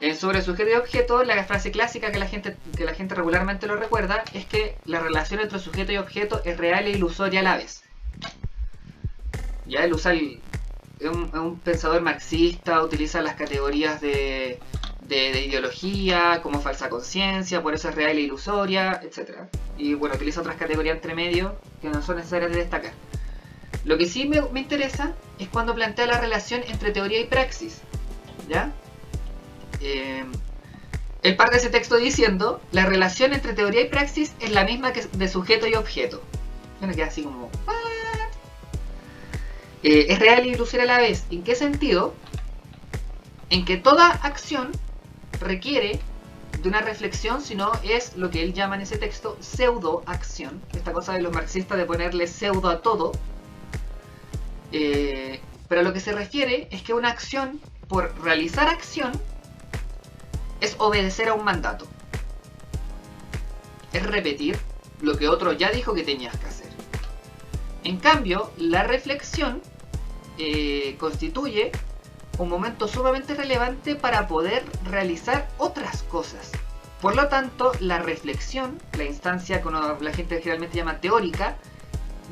En sobre sujeto y objeto, la frase clásica que la gente regularmente lo recuerda es que la relación entre sujeto y objeto es real e ilusoria a la vez. Ya él usa es un pensador marxista, utiliza las categorías de ideología como falsa conciencia, por eso es real e ilusoria, etc. Y bueno, utiliza otras categorías entre medio que no son necesarias de destacar. Lo que sí me interesa es cuando plantea la relación entre teoría y praxis. ¿Ya? Él parte de ese texto diciendo: la relación entre teoría y praxis es la misma que de sujeto y objeto. Bueno, queda así como... es real e ilusoria a la vez. ¿En qué sentido? En que toda acción requiere de una reflexión, si no es lo que él llama en ese texto pseudo-acción. Esta cosa de los marxistas de ponerle pseudo a todo. Pero a lo que se refiere es que una acción, por realizar acción, es obedecer a un mandato. Es repetir lo que otro ya dijo que tenías que hacer. En cambio, la reflexión constituye un momento sumamente relevante para poder realizar otras cosas. Por lo tanto, la reflexión, la instancia que la gente generalmente llama teórica,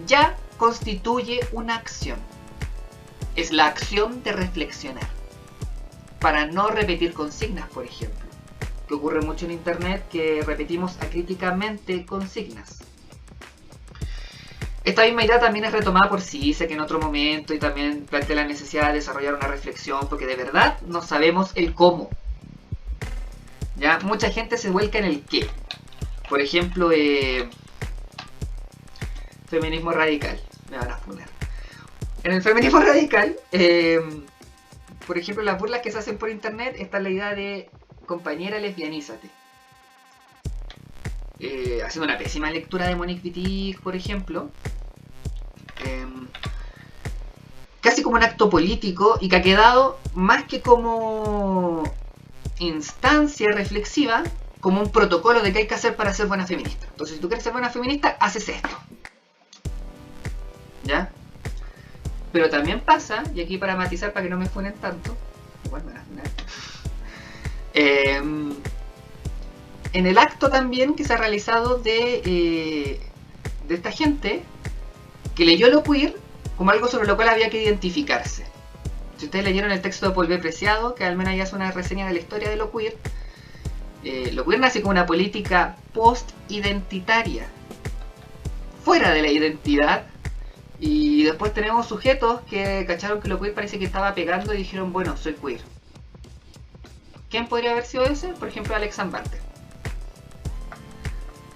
ya constituye una acción. Es la acción de reflexionar. Para no repetir consignas, por ejemplo. Que ocurre mucho en internet, que repetimos acríticamente consignas. Esta misma idea también es retomada por Zizek en otro momento y también plantea la necesidad de desarrollar una reflexión porque de verdad no sabemos el cómo. Ya, mucha gente se vuelca en el qué. Por ejemplo, feminismo radical. Me van a poner. En el feminismo radical, por ejemplo, las burlas que se hacen por internet está la idea de compañera lesbianízate. Haciendo una pésima lectura de Monique Wittig, por ejemplo. Casi como un acto político y que ha quedado más que como instancia reflexiva, como un protocolo de qué hay que hacer para ser buena feminista. Entonces, si tú quieres ser buena feminista, haces esto. ¿Ya? Pero también pasa, y aquí para matizar para que no me funen tanto, igual me van a funar, en el acto también que se ha realizado de esta gente que leyó lo queer como algo sobre lo cual había que identificarse. Si ustedes leyeron el texto de Paul B. Preciado, que al menos ya es una reseña de la historia de lo queer nace como una política post-identitaria, fuera de la identidad, y después tenemos sujetos que cacharon que lo queer parece que estaba pegando y dijeron, bueno, soy queer. ¿Quién podría haber sido ese? Por ejemplo, Alex Zambarte.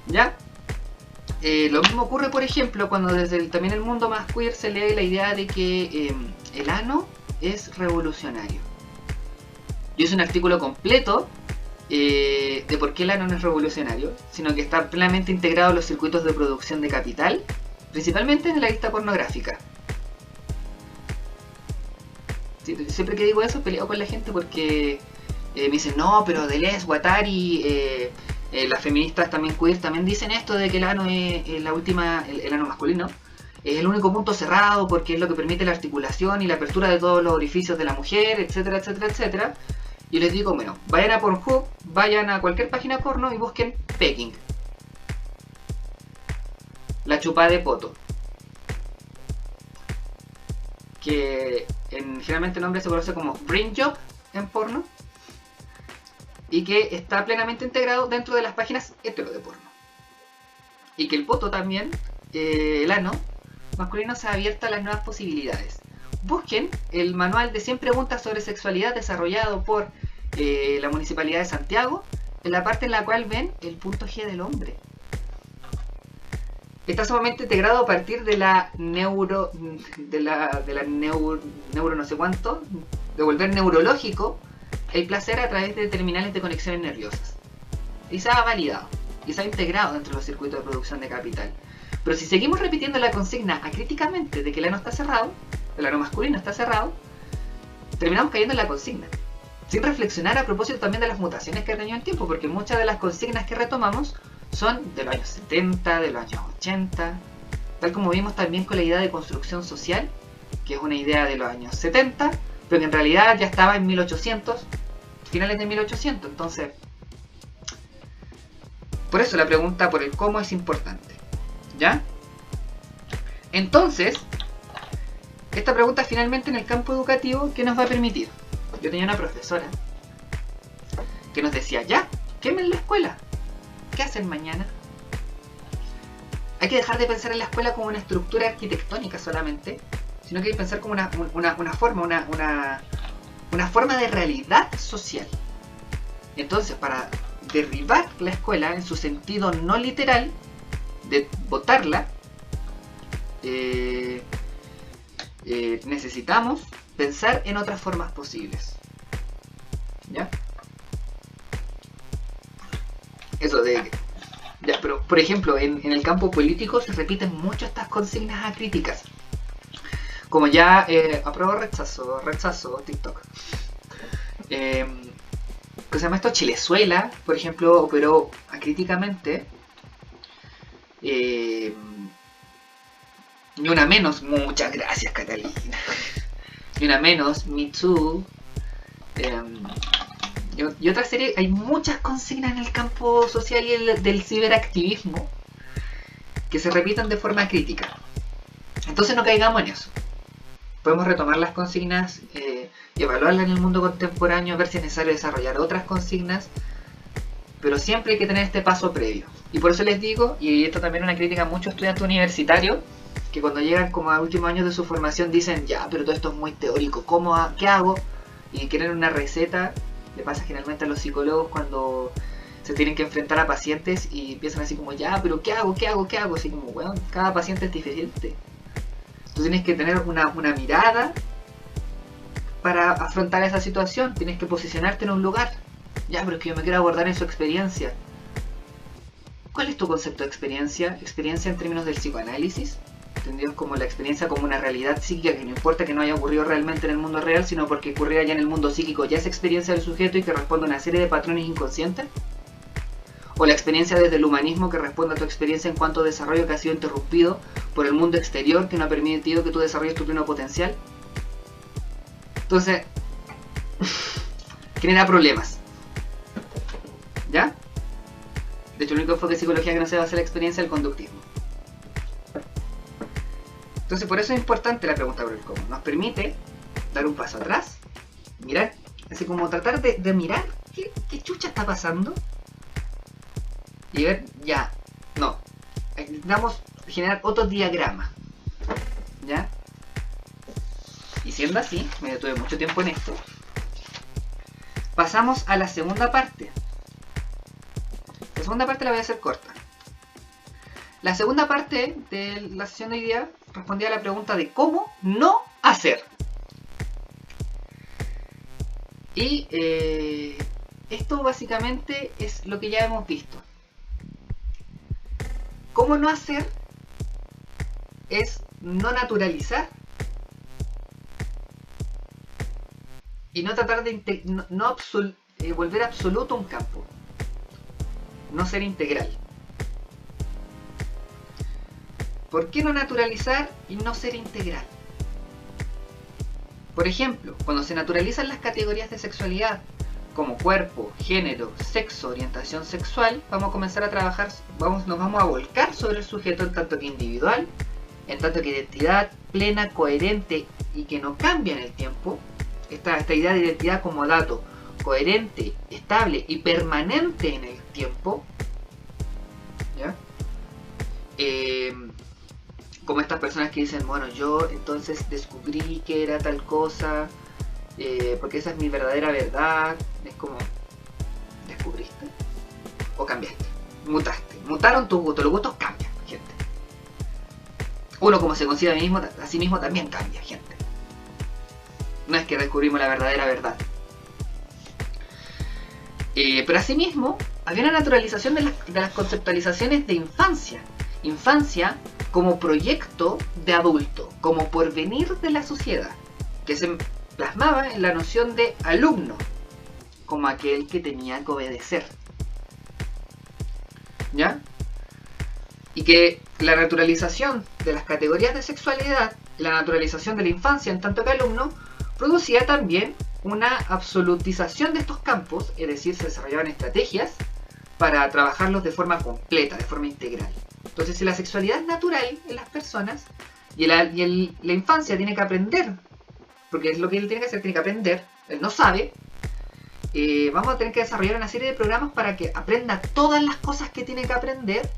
¿Ya? Lo mismo ocurre, por ejemplo, cuando desde también el mundo más queer se lee la idea de que el ano es revolucionario. Yo hice un artículo completo de por qué el ano no es revolucionario, sino que está plenamente integrado en los circuitos de producción de capital, principalmente en la lista pornográfica. Siempre que digo eso peleo con la gente porque me dicen, no, pero Deleuze, Guattari, las feministas también queer también dicen esto de que el ano es la última, el ano masculino es el único punto cerrado porque es lo que permite la articulación y la apertura de todos los orificios de la mujer, etcétera, etcétera, etcétera. Y les digo, bueno, vayan a Pornhub, vayan a cualquier página porno y busquen pegging, la chupada de poto, que generalmente el nombre se conoce como brain job en porno, y que está plenamente integrado dentro de las páginas hetero de porno. Y que el poto también, el ano masculino, se ha abierto a las nuevas posibilidades. Busquen el manual de 100 preguntas sobre sexualidad desarrollado por la Municipalidad de Santiago, en la parte en la cual ven el punto G del hombre. Está sumamente integrado a partir de la neuro no sé cuánto, de volver neurológico el placer a través de terminales de conexiones nerviosas. Y se ha validado, y se ha integrado dentro de los circuitos de producción de capital. Pero si seguimos repitiendo la consigna acríticamente de que el ano está cerrado, el ano masculino está cerrado, terminamos cayendo en la consigna, sin reflexionar a propósito también de las mutaciones que ha tenido el tiempo, porque muchas de las consignas que retomamos son de los años 70, de los años 80, tal como vimos también con la idea de construcción social, que es una idea de los años 70, pero que en realidad ya estaba en 1800, finales de 1800, entonces, por eso la pregunta por el cómo es importante, ¿ya? Entonces, esta pregunta finalmente en el campo educativo, ¿qué nos va a permitir? Yo tenía una profesora que nos decía, ya, quemen la escuela, ¿qué hacen mañana? Hay que dejar de pensar en la escuela como una estructura arquitectónica solamente, sino que hay que pensar como una forma de realidad social. Entonces, para derribar la escuela en su sentido no literal, de botarla, necesitamos pensar en otras formas posibles. ¿Ya? Eso de... Ya, pero por ejemplo, en el campo político se repiten mucho estas consignas acríticas. Como ya apruebo, rechazo, TikTok. se llama esto? Chilezuela, por ejemplo, operó acríticamente. Ni una menos, muchas gracias Catalina. Ni una menos, Me Too. Y otra serie, hay muchas consignas en el campo social y del ciberactivismo que se repiten de forma crítica. Entonces no caigamos en eso. Podemos retomar las consignas y evaluarlas en el mundo contemporáneo, ver si es necesario desarrollar otras consignas, pero siempre hay que tener este paso previo. Y por eso les digo, y esto también es una crítica a muchos estudiantes universitarios, que cuando llegan como a últimos años de su formación dicen, ya, pero todo esto es muy teórico, ¿qué hago? Y quieren una receta. Le pasa generalmente a los psicólogos cuando se tienen que enfrentar a pacientes y empiezan así como, ya, pero ¿qué hago? Así como, bueno, cada paciente es diferente. Tú tienes que tener una mirada para afrontar esa situación, tienes que posicionarte en un lugar. Ya, pero es que yo me quiero abordar en su experiencia. ¿Cuál es tu concepto de experiencia? ¿Experiencia en términos del psicoanálisis? ¿Entendidos como la experiencia como una realidad psíquica que no importa que no haya ocurrido realmente en el mundo real, sino porque ocurriera ya en el mundo psíquico, ya es experiencia del sujeto y que responde a una serie de patrones inconscientes? ¿O la experiencia desde el humanismo que responde a tu experiencia en cuanto a desarrollo que ha sido interrumpido por el mundo exterior que no ha permitido que tú desarrolles tu pleno potencial? Entonces, genera problemas. ¿Ya? De hecho, el único enfoque de psicología que no se va a hacer la experiencia es el conductismo. Entonces, por eso es importante la pregunta por el cómo. Nos permite dar un paso atrás, mirar, así como tratar de mirar qué chucha está pasando y ver, ya, no. Necesitamos generar otro diagrama. ¿Ya? Y siendo así, me detuve mucho tiempo en esto. Pasamos a la segunda parte. La segunda parte la voy a hacer corta. La segunda parte de la sesión de hoy día respondía a la pregunta de cómo no hacer. Y esto básicamente es lo que ya hemos visto. Cómo no hacer es no naturalizar y no tratar de volver absoluto un campo. No ser integral. ¿Por qué no naturalizar y no ser integral? Por ejemplo, cuando se naturalizan las categorías de sexualidad como cuerpo, género, sexo, orientación sexual, vamos a comenzar a trabajar, nos vamos a volcar sobre el sujeto en tanto que individual, en tanto que identidad plena, coherente y que no cambia en el tiempo. Esta idea de identidad como dato coherente, estable y permanente en el tiempo, ¿ya? Como estas personas que dicen, bueno, yo entonces descubrí que era tal cosa, porque esa es mi verdadera verdad. Es como, ¿descubriste? ¿O cambiaste? Mutaste. Mutaron tus gustos, los gustos cambian, gente. Uno como se concibe a sí mismo también cambia, gente. No es que descubrimos la verdadera verdad. Pero asimismo, había una naturalización de las conceptualizaciones de infancia. Infancia como proyecto de adulto, como porvenir de la sociedad, que se plasmaba en la noción de alumno, como aquel que tenía que obedecer. ¿Ya? Y que la naturalización de las categorías de sexualidad, la naturalización de la infancia en tanto que alumno, producía también una absolutización de estos campos, es decir, se desarrollaban estrategias para trabajarlos de forma completa, de forma integral. Entonces, si la sexualidad es natural en las personas y la infancia tiene que aprender, porque es lo que él tiene que hacer, tiene que aprender, él no sabe, vamos a tener que desarrollar una serie de programas para que aprenda todas las cosas que tiene que aprender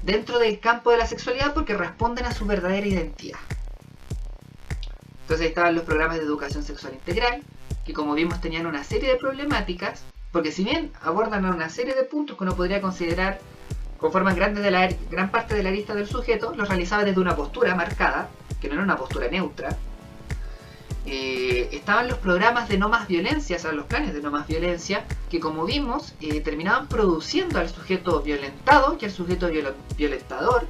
dentro del campo de la sexualidad porque responden a su verdadera identidad. Entonces ahí estaban los programas de educación sexual integral, que como vimos tenían una serie de problemáticas, porque si bien abordan una serie de puntos que uno podría considerar conforman gran parte de la lista del sujeto, los realizaba desde una postura marcada, que no era una postura neutra. Estaban los programas de no más violencia, o sea, los planes de no más violencia, que como vimos, terminaban produciendo al sujeto violentado y al sujeto violentador,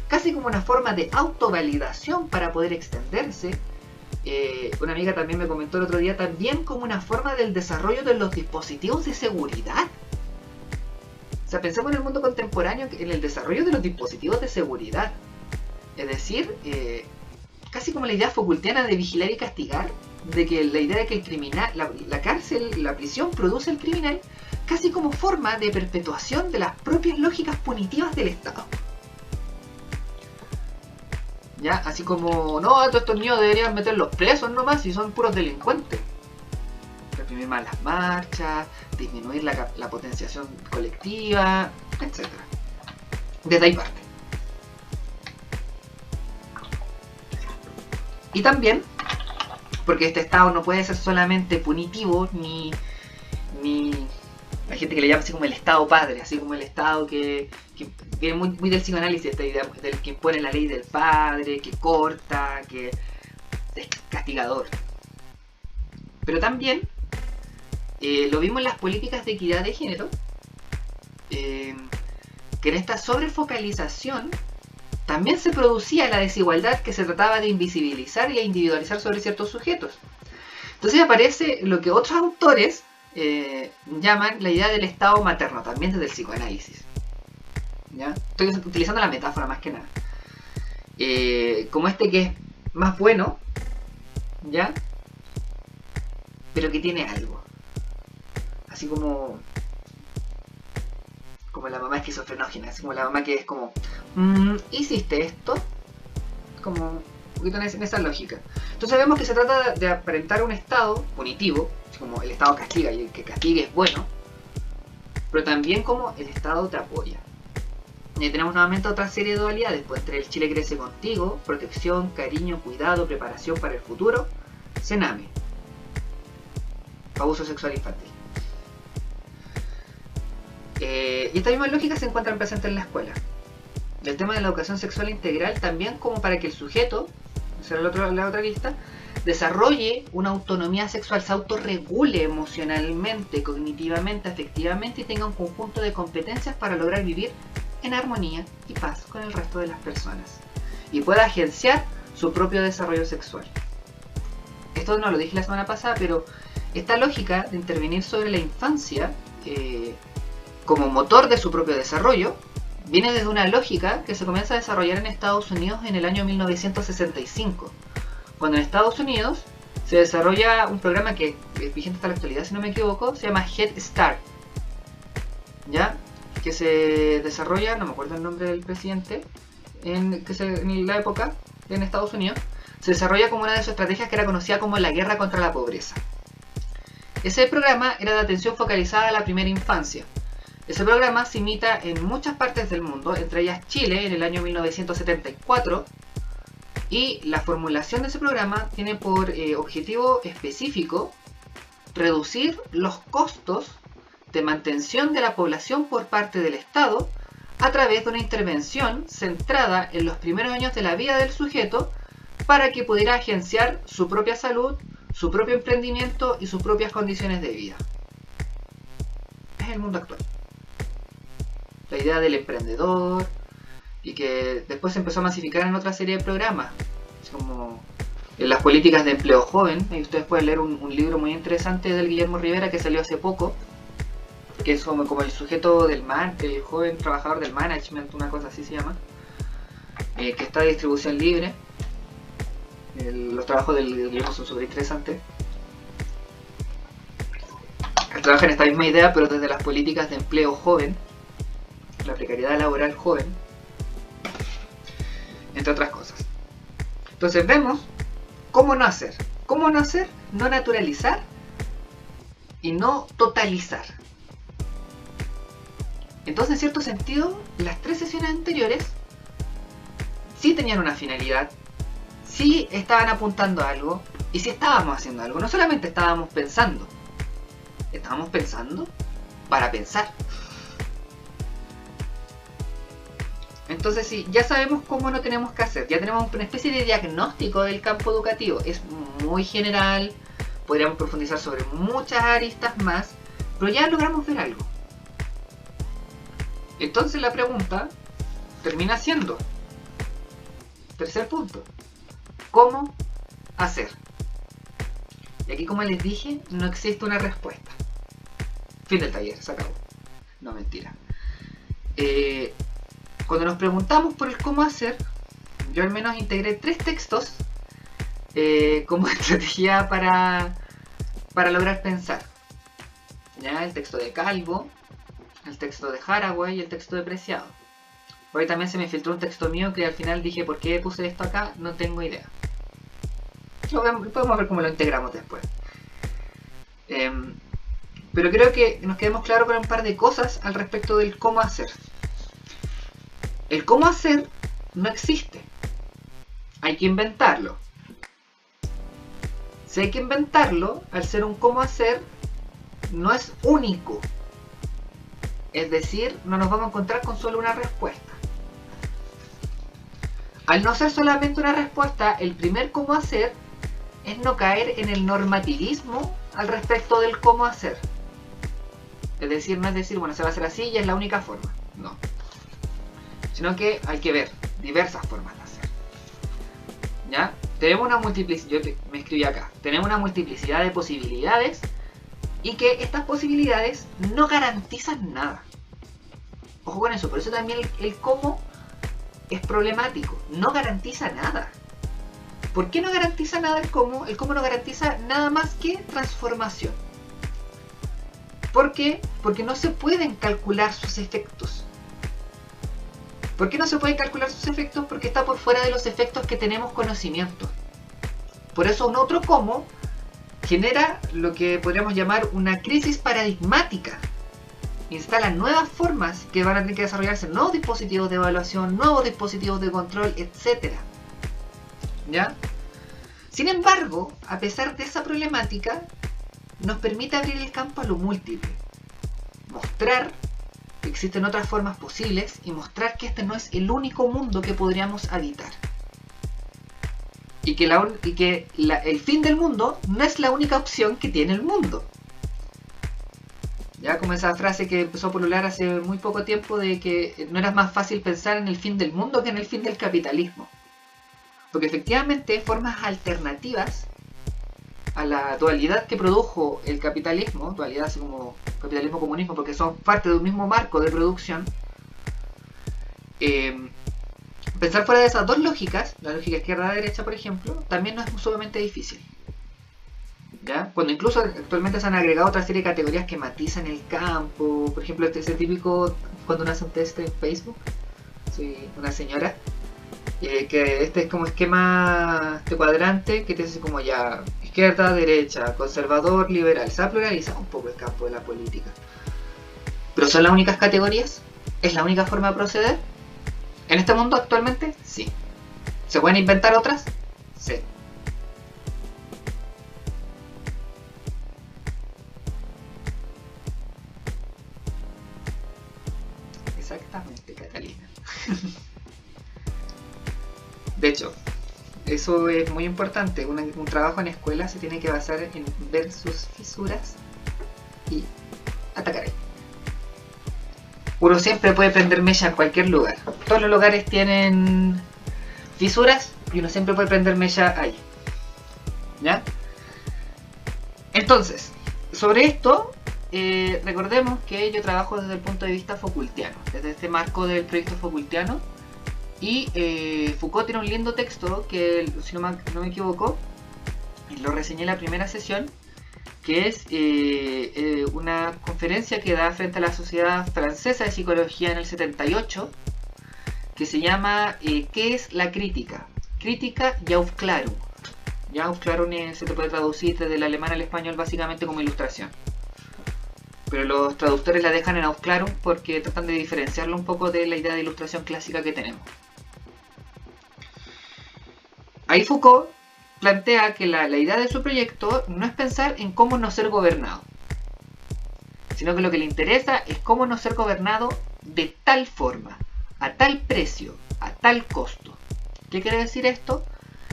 casi como una forma de autovalidación para poder extenderse, una amiga también me comentó el otro día, también como una forma del desarrollo de los dispositivos de seguridad. O sea, pensemos en el mundo contemporáneo, en el desarrollo de los dispositivos de seguridad. Es decir, casi como la idea Foucaultiana de vigilar y castigar, de que la idea de que el criminal, la cárcel, la prisión produce el criminal, casi como forma de perpetuación de las propias lógicas punitivas del Estado. ¿Ya? Así como, no, a todos estos niños deberían meterlos presos nomás si son puros delincuentes. Reprimir más las marchas, disminuir la potenciación colectiva, etc. Desde ahí parte. Y también, porque este Estado no puede ser solamente punitivo, ni hay gente que le llama así como el Estado padre, así como el Estado que es muy del psicoanálisis, esta idea del que impone la ley del padre, que corta, que es castigador. Pero también, lo vimos en las políticas de equidad de género, que en esta sobrefocalización también se producía la desigualdad que se trataba de invisibilizar y a individualizar sobre ciertos sujetos. Entonces aparece lo que otros autores llaman la idea del Estado materno, también desde el psicoanálisis. ¿Ya? Estoy utilizando la metáfora más que nada. Como este que es más bueno, ¿ya? Pero que tiene algo. Así como la mamá esquizofrenógena, así como la mamá que es como, ¿hiciste esto? Como un poquito en esa lógica. Entonces vemos que se trata de aparentar un Estado punitivo, como el Estado castiga y el que castigue es bueno, pero también como el Estado te apoya. Y tenemos nuevamente otra serie de dualidades, pues entre el Chile crece contigo, protección, cariño, cuidado, preparación para el futuro, Sename, abuso sexual infantil. Y estas mismas lógicas se encuentran presentes en la escuela. El tema de la educación sexual integral también como para que el sujeto, será la otra lista, desarrolle una autonomía sexual, se autorregule emocionalmente, cognitivamente, afectivamente y tenga un conjunto de competencias para lograr vivir en armonía y paz con el resto de las personas y pueda agenciar su propio desarrollo sexual. Esto no lo dije la semana pasada, pero esta lógica de intervenir sobre la infancia como motor de su propio desarrollo viene desde una lógica que se comienza a desarrollar en Estados Unidos en el año 1965, cuando en Estados Unidos se desarrolla un programa que es vigente hasta la actualidad, si no me equivoco, se llama Head Start, ¿ya? Que se desarrolla, no me acuerdo el nombre del presidente, en la época en Estados Unidos, se desarrolla como una de sus estrategias que era conocida como la guerra contra la pobreza. Ese programa era de atención focalizada a la primera infancia. Ese programa se imita en muchas partes del mundo, entre ellas Chile en el año 1974, y la formulación de ese programa tiene por objetivo específico reducir los costos de mantención de la población por parte del Estado a través de una intervención centrada en los primeros años de la vida del sujeto para que pudiera agenciar su propia salud, su propio emprendimiento y sus propias condiciones de vida. Es el mundo actual. La idea del emprendedor y que después se empezó a masificar en otra serie de programas, como en las políticas de empleo joven. Y ustedes pueden leer un libro muy interesante del Guillermo Rivera que salió hace poco, que es como el sujeto el joven trabajador del management, una cosa así se llama, que está de distribución libre. Los trabajos del Guillermo son súper interesantes. Él trabaja en esta misma idea, pero desde las políticas de empleo joven, la precariedad laboral joven, entre otras cosas. Entonces vemos cómo no hacer, no naturalizar y no totalizar. Entonces, en cierto sentido, las tres sesiones anteriores sí tenían una finalidad, sí estaban apuntando a algo y sí estábamos haciendo algo. No solamente estábamos pensando para pensar. Entonces sí, ya sabemos cómo no tenemos que hacer, ya tenemos una especie de diagnóstico del campo educativo. Es muy general, podríamos profundizar sobre muchas aristas más, pero ya logramos ver algo. Entonces la pregunta termina siendo, tercer punto, ¿cómo hacer? Y aquí, como les dije, no existe una respuesta. Fin del taller, se acabó. No, mentira. Cuando nos preguntamos por el cómo hacer, yo al menos integré 3 textos como estrategia para lograr pensar. ¿Ya? El texto de Calvo, el texto de Haraway y el texto de Preciado. Por ahí también se me filtró un texto mío que al final dije, ¿por qué puse esto acá? No tengo idea. Podemos ver cómo lo integramos después. Pero creo que nos quedemos claros con un par de cosas al respecto del cómo hacer. El cómo hacer no existe. Hay que inventarlo. Si hay que inventarlo, al ser un cómo hacer, no es único. Es decir, no nos vamos a encontrar con solo una respuesta. Al no ser solamente una respuesta, el primer cómo hacer es no caer en el normativismo al respecto del cómo hacer. Es decir, no es decir, bueno, se va a hacer así y es la única forma. No. Sino que hay que ver diversas formas de hacer. ¿Ya? Tenemos una multiplicidad, yo me escribí acá, tenemos una multiplicidad de posibilidades y que estas posibilidades no garantizan nada. Ojo con eso, por eso también el cómo es problemático, no garantiza nada. ¿Por qué no garantiza nada el cómo? El cómo no garantiza nada más que transformación. ¿Por qué? Porque no se pueden calcular sus efectos. ¿Por qué no se pueden calcular sus efectos? Porque está por fuera de los efectos que tenemos conocimiento. Por eso un otro cómo genera lo que podríamos llamar una crisis paradigmática. Instala nuevas formas que van a tener que desarrollarse nuevos dispositivos de evaluación, nuevos dispositivos de control, etc. ¿Ya? Sin embargo, a pesar de esa problemática, nos permite abrir el campo a lo múltiple. Mostrar que existen otras formas posibles y mostrar que este no es el único mundo que podríamos habitar. Y que el fin del mundo no es la única opción que tiene el mundo. Ya como esa frase que empezó a pulular hace muy poco tiempo de que no era más fácil pensar en el fin del mundo que en el fin del capitalismo. Porque efectivamente formas alternativas a la dualidad que produjo el capitalismo, dualidad así como capitalismo-comunismo, porque son parte de un mismo marco de producción, pensar fuera de esas dos lógicas, la lógica izquierda-derecha por ejemplo, también no es sumamente difícil. ¿Ya? Cuando incluso actualmente se han agregado otra serie de categorías que matizan el campo, por ejemplo ese típico cuando uno hace un test en Facebook, soy una señora, que este es como esquema, este cuadrante que te dice como ya izquierda, derecha, conservador, liberal. Se ha pluralizado un poco el campo de la política. ¿Pero son las únicas categorías? ¿Es la única forma de proceder? ¿En este mundo actualmente? Sí. ¿Se pueden inventar otras? Sí. Exactamente, Catalina. De hecho, eso es muy importante. Un trabajo en escuela se tiene que basar en ver sus fisuras y atacar ahí. Uno siempre puede prender mecha en cualquier lugar. Todos los lugares tienen fisuras y uno siempre puede prender mecha ahí. ¿Ya? Entonces, sobre esto, recordemos que yo trabajo desde el punto de vista Foucaultiano, desde este marco del proyecto Foucaultiano. Y Foucault tiene un lindo texto que, si no me equivoco, lo reseñé en la primera sesión, que es una conferencia que da frente a la Sociedad Francesa de Psicología en el 78, que se llama ¿qué es la crítica? Crítica y Aufklärung. Ya Aufklärung se te puede traducir desde el alemán al español básicamente como ilustración. Pero los traductores la dejan en Aufklärung porque tratan de diferenciarlo un poco de la idea de ilustración clásica que tenemos. Ahí Foucault plantea que la idea de su proyecto no es pensar en cómo no ser gobernado, sino que lo que le interesa es cómo no ser gobernado de tal forma, a tal precio, a tal costo. ¿Qué quiere decir esto?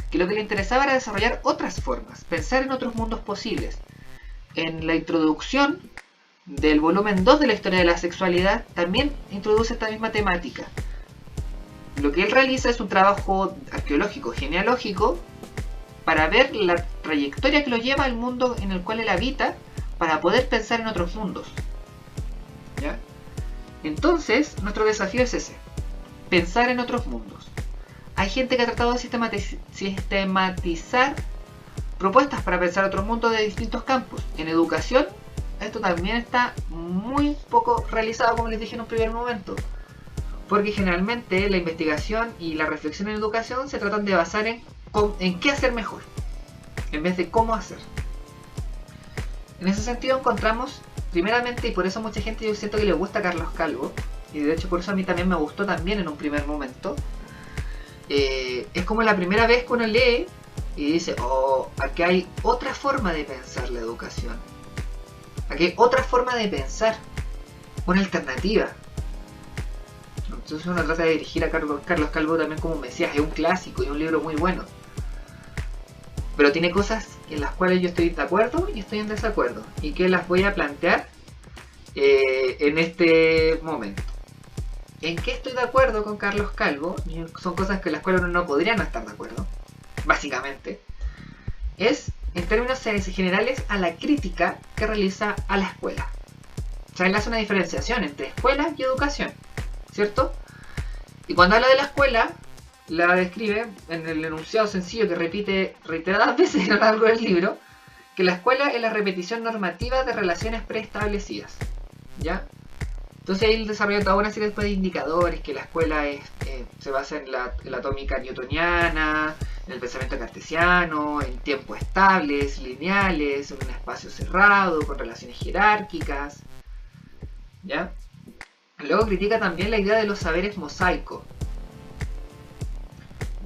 Que lo que le interesaba era desarrollar otras formas, pensar en otros mundos posibles. En la introducción del volumen 2 de la historia de la sexualidad también introduce esta misma temática. Lo que él realiza es un trabajo arqueológico, genealógico, para ver la trayectoria que lo lleva al mundo en el cual él habita, para poder pensar en otros mundos. ¿Ya? Entonces, nuestro desafío es ese, pensar en otros mundos. Hay gente que ha tratado de sistematizar propuestas para pensar otros mundos de distintos campos. En educación, esto también está muy poco realizado, como les dije en un primer momento. Porque generalmente la investigación y la reflexión en educación se tratan de basar en qué hacer mejor, en vez de cómo hacer. En ese sentido encontramos, primeramente, y por eso mucha gente yo siento que le gusta a Carlos Calvo, y de hecho por eso a mí también me gustó también en un primer momento, es como la primera vez que uno lee y dice, oh, aquí hay otra forma de pensar la educación, aquí hay otra forma de pensar, una alternativa. Entonces uno trata de dirigir a Carlos Calvo también, como me decías, es un clásico y un libro muy bueno. Pero tiene cosas en las cuales yo estoy de acuerdo y estoy en desacuerdo. Y que las voy a plantear en este momento. ¿En qué estoy de acuerdo con Carlos Calvo? Son cosas con las cuales uno no podría no estar de acuerdo. Básicamente. Es, en términos generales, a la crítica que realiza a la escuela. O sea, él hace una diferenciación entre escuela y educación. ¿Cierto? Y cuando habla de la escuela, la describe en el enunciado sencillo que repite reiteradas veces a lo largo del libro, que la escuela es la repetición normativa de relaciones preestablecidas. ¿Ya? Entonces él desarrolla toda una serie de indicadores, que la escuela se basa en la atómica newtoniana, en el pensamiento cartesiano, en tiempos estables, lineales, en un espacio cerrado, con relaciones jerárquicas. ¿Ya? Luego critica también la idea de los saberes mosaicos.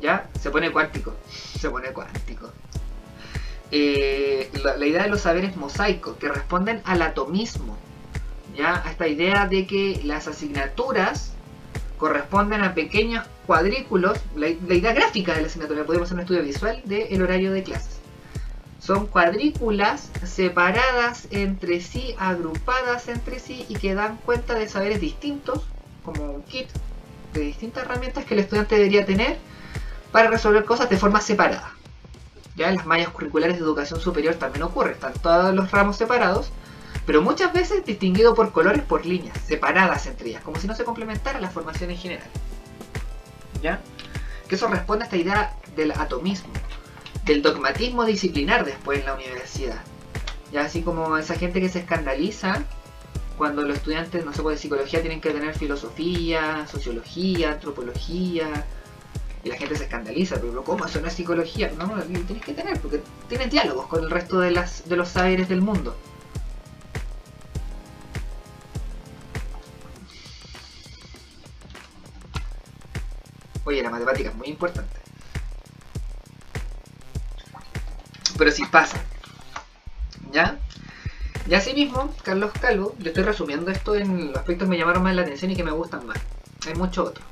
¿Ya? Se pone cuántico. La idea de los saberes mosaicos, que responden al atomismo. ¿Ya? A esta idea de que las asignaturas corresponden a pequeños cuadrículos. La idea gráfica de la asignatura, podemos hacer un estudio visual del horario de clases. Son cuadrículas separadas entre sí, agrupadas entre sí, y que dan cuenta de saberes distintos, como un kit de distintas herramientas que el estudiante debería tener para resolver cosas de forma separada. Ya en las mallas curriculares de educación superior también ocurre, están todos los ramos separados, pero muchas veces distinguidos por colores, por líneas, separadas entre ellas, como si no se complementara la formación en general. ¿Ya? Que eso responde a esta idea del atomismo, del dogmatismo disciplinar después en la universidad. Ya, así como esa gente que se escandaliza cuando los estudiantes, no sé, de psicología tienen que tener filosofía, sociología, antropología, y la gente se escandaliza, pero ¿cómo eso no es psicología? No, lo tienes que tener, porque tienes diálogos con el resto de los saberes del mundo. Oye, la matemática es muy importante. Pero sí pasa. ¿Ya? Y así mismo, Carlos Calvo, yo estoy resumiendo esto en los aspectos que me llamaron más la atención y que me gustan más. Hay mucho otro.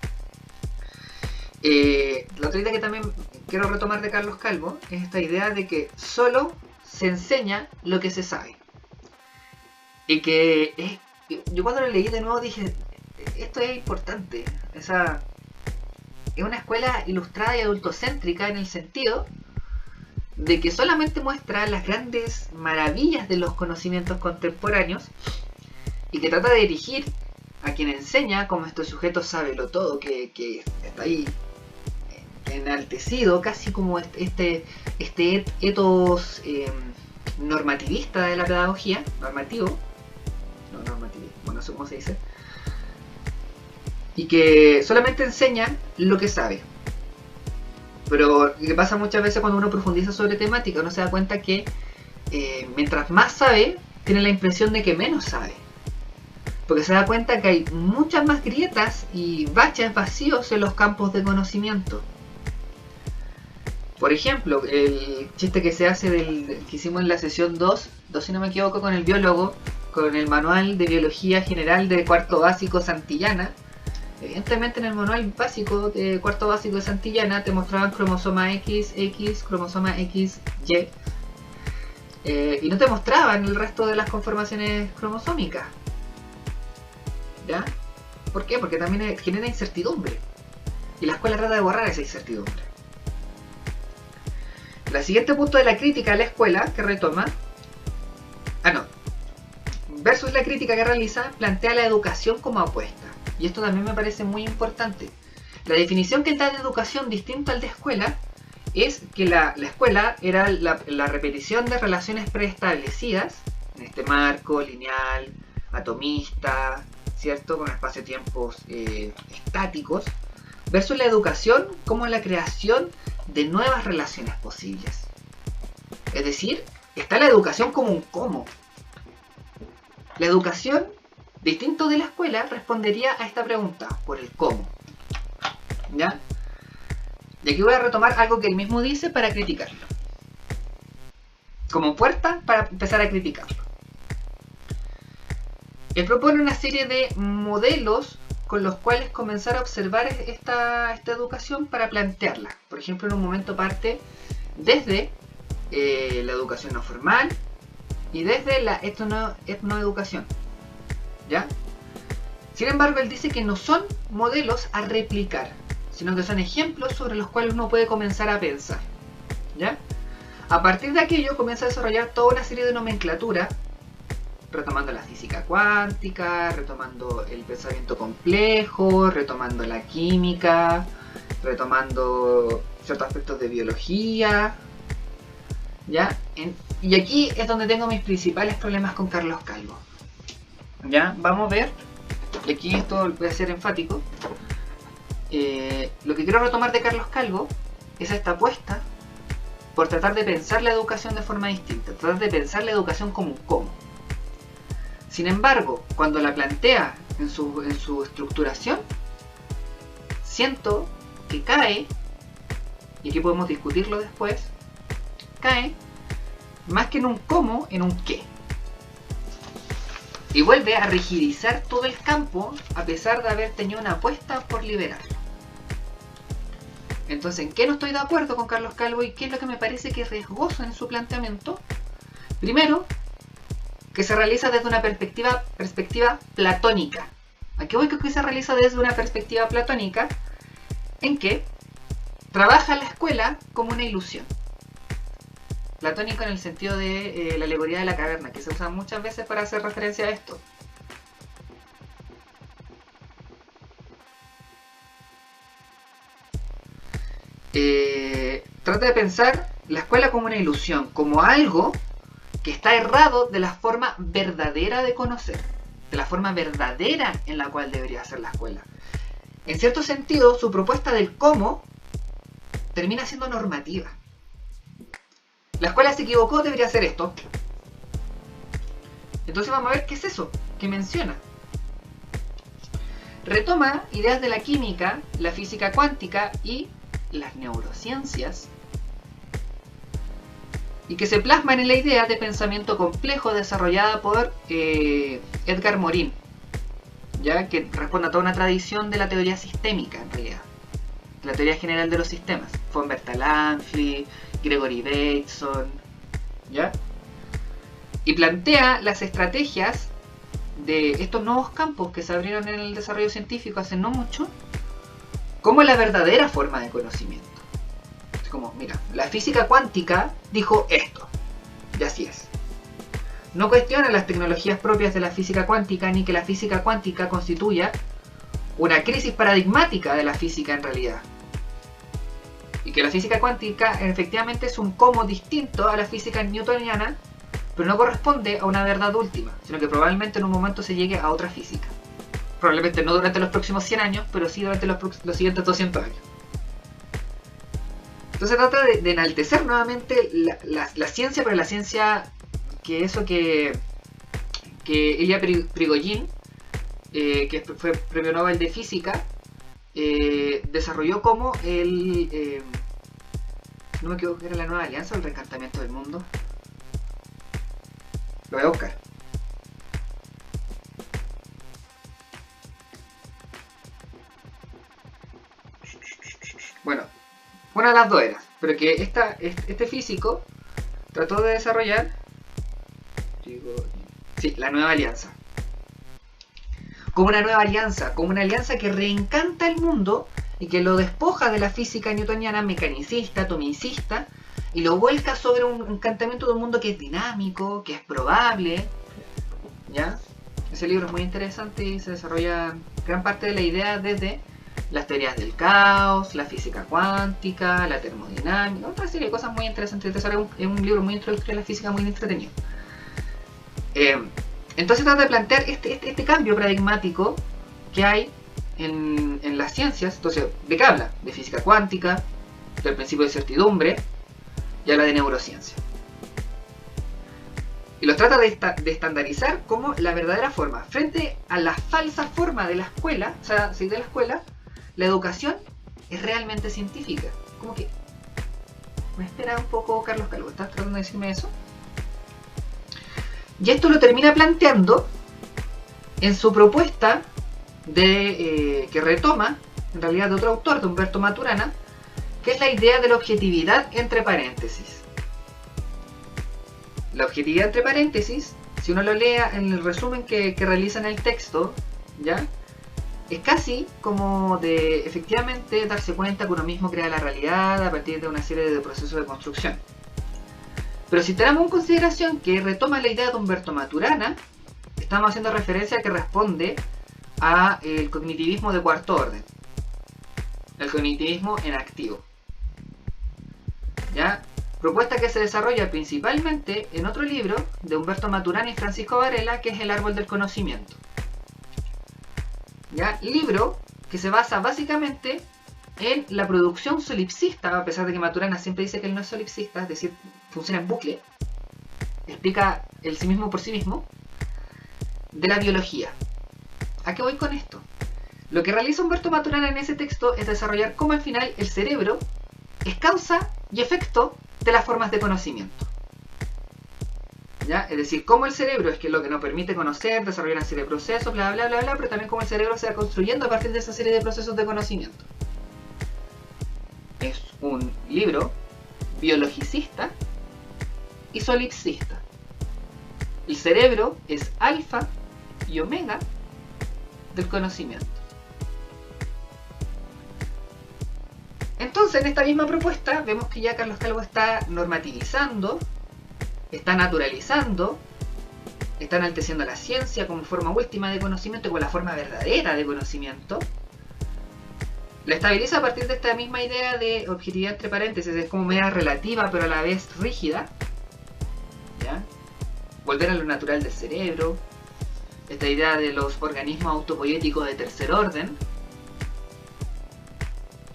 La otra idea que también quiero retomar de Carlos Calvo es esta idea de que solo se enseña lo que se sabe. Y que yo cuando lo leí de nuevo dije, esto es importante. Es una escuela ilustrada y adultocéntrica en el sentido de que solamente muestra las grandes maravillas de los conocimientos contemporáneos y que trata de dirigir a quien enseña como este sujeto sábelo todo, que está ahí enaltecido, casi como este ethos normativista de la pedagogía, normativo, bueno, no sé cómo se dice, y que solamente enseña lo que sabe. Pero lo que pasa muchas veces cuando uno profundiza sobre temática, uno se da cuenta que mientras más sabe, tiene la impresión de que menos sabe. Porque se da cuenta que hay muchas más grietas y baches vacíos en los campos de conocimiento. Por ejemplo, el chiste que se hace que hicimos en la sesión 2, si no me equivoco, con el biólogo, con el manual de biología general de cuarto básico Santillana. Evidentemente en el manual básico de cuarto básico de Santillana te mostraban cromosoma XX, cromosoma XY, y no te mostraban el resto de las conformaciones cromosómicas. ¿Ya? ¿Por qué? Porque también genera incertidumbre. Y la escuela trata de borrar esa incertidumbre. El siguiente punto de la crítica a la escuela que retoma, versus la crítica que realiza, plantea la educación como apuesta. Y esto también me parece muy importante. La definición que él da de educación distinta al de escuela es que la escuela era la repetición de relaciones preestablecidas en este marco lineal, atomista, ¿cierto? Con espacio-tiempos estáticos, versus la educación como la creación de nuevas relaciones posibles. Es decir, está la educación como un cómo. La educación, distinto de la escuela, respondería a esta pregunta por el cómo. ¿Ya? Y aquí voy a retomar algo que él mismo dice para criticarlo. Como puerta para empezar a criticarlo. Él propone una serie de modelos con los cuales comenzar a observar esta educación para plantearla. Por ejemplo, en un momento parte desde la educación no formal y desde la etnoeducación. ¿Ya? Sin embargo, él dice que no son modelos a replicar, sino que son ejemplos sobre los cuales uno puede comenzar a pensar. ¿Ya? A partir de aquello comienza a desarrollar toda una serie de nomenclatura, retomando la física cuántica, retomando el pensamiento complejo, retomando la química, retomando ciertos aspectos de biología. ¿Ya? Y aquí es donde tengo mis principales problemas con Carlos Calvo. ¿Ya? Vamos a ver, y aquí esto voy a ser enfático. Lo que quiero retomar de Carlos Calvo es esta apuesta por tratar de pensar la educación de forma distinta, tratar de pensar la educación como un cómo. Sin embargo, cuando la plantea en su estructuración, siento que cae, y aquí podemos discutirlo después, cae más que en un cómo, en un qué. Y vuelve a rigidizar todo el campo a pesar de haber tenido una apuesta por liberarlo. Entonces, ¿en qué no estoy de acuerdo con Carlos Calvo y qué es lo que me parece que es riesgoso en su planteamiento? Primero, que se realiza desde una perspectiva platónica. ¿A qué voy con que se realiza desde una perspectiva platónica? En que trabaja la escuela como una ilusión. Platónico en el sentido de la alegoría de la caverna, que se usa muchas veces para hacer referencia a esto. Trata de pensar la escuela como una ilusión, como algo que está errado de la forma verdadera de conocer, de la forma verdadera en la cual debería ser la escuela. En cierto sentido, su propuesta del cómo termina siendo normativa. La escuela se equivocó, debería hacer esto. Entonces vamos a ver qué es eso que menciona. Retoma ideas de la química, la física cuántica y las neurociencias, y que se plasman en la idea de pensamiento complejo desarrollada por Edgar Morin, ya que responde a toda una tradición de la teoría sistémica, en realidad, la teoría general de los sistemas, von Bertalanffy, Gregory Bateson, ¿ya? Y plantea las estrategias de estos nuevos campos que se abrieron en el desarrollo científico hace no mucho, como la verdadera forma de conocimiento. Es como, mira, la física cuántica dijo esto, y así es. No cuestiona las tecnologías propias de la física cuántica, ni que la física cuántica constituya una crisis paradigmática de la física en realidad. Y que la física cuántica efectivamente es un cómo distinto a la física newtoniana, pero no corresponde a una verdad última, sino que probablemente en un momento se llegue a otra física. Probablemente no durante los próximos 100 años, pero sí durante los siguientes 200 años. Entonces trata de enaltecer nuevamente la ciencia, pero la ciencia que eso que Ilya Prigogine, que fue premio Nobel de Física, desarrolló como el... no me equivoco, ¿era la Nueva Alianza o el Reencantamiento del Mundo? Lo voy a buscar. Bueno, una de las dos era, pero que este físico trató de desarrollar, sí, la Nueva Alianza. Como una nueva alianza, como una alianza que reencanta el mundo y que lo despoja de la física newtoniana mecanicista, atomicista, y lo vuelca sobre un encantamiento de un mundo que es dinámico, que es probable, ¿ya? Ese libro es muy interesante y se desarrolla gran parte de la idea desde las teorías del caos, la física cuántica, la termodinámica, otra serie de cosas muy interesantes. Es un libro muy introductorio a la física, muy entretenido. Entonces trata de plantear este cambio paradigmático que hay en las ciencias. Entonces, ¿de qué habla? De física cuántica, del principio de certidumbre, y habla de neurociencia. Y los trata de estandarizar como la verdadera forma. Frente a la falsa forma de la escuela, o sea, si de la escuela, la educación es realmente científica. Como que... Me espera un poco, Carlos Calvo, ¿estás tratando de decirme eso? Y esto lo termina planteando en su propuesta que retoma, en realidad de otro autor, de Humberto Maturana, que es la idea de la objetividad entre paréntesis. La objetividad entre paréntesis, si uno lo lea en el resumen que realiza en el texto, ¿ya? Es casi como de efectivamente darse cuenta que uno mismo crea la realidad a partir de una serie de procesos de construcción. Pero si tenemos en consideración que retoma la idea de Humberto Maturana, estamos haciendo referencia a que responde a el cognitivismo de cuarto orden, el cognitivismo en activo, ¿ya? Propuesta que se desarrolla principalmente en otro libro de Humberto Maturana y Francisco Varela, que es El árbol del conocimiento, ¿ya? Libro que se basa básicamente en la producción solipsista, a pesar de que Maturana siempre dice que él no es solipsista, es decir, funciona en bucle, explica el sí mismo por sí mismo, de la biología. ¿A qué voy con esto? Lo que realiza Humberto Maturana en ese texto es desarrollar cómo al final el cerebro es causa y efecto de las formas de conocimiento, ¿ya? Es decir, cómo el cerebro es que lo que nos permite conocer, desarrollar una serie de procesos, bla bla bla bla, pero también cómo el cerebro se va construyendo a partir de esa serie de procesos de conocimiento. Es un libro biologicista y solipsista. El cerebro es alfa y omega del conocimiento. Entonces, en esta misma propuesta vemos que ya Carlos Calvo está normativizando, está naturalizando, está enalteciendo la ciencia como forma última de conocimiento, como la forma verdadera de conocimiento. La estabiliza a partir de esta misma idea de objetividad entre paréntesis, es como media relativa pero a la vez rígida, ¿ya? Volver a lo natural del cerebro, esta idea de los organismos autopoéticos de tercer orden,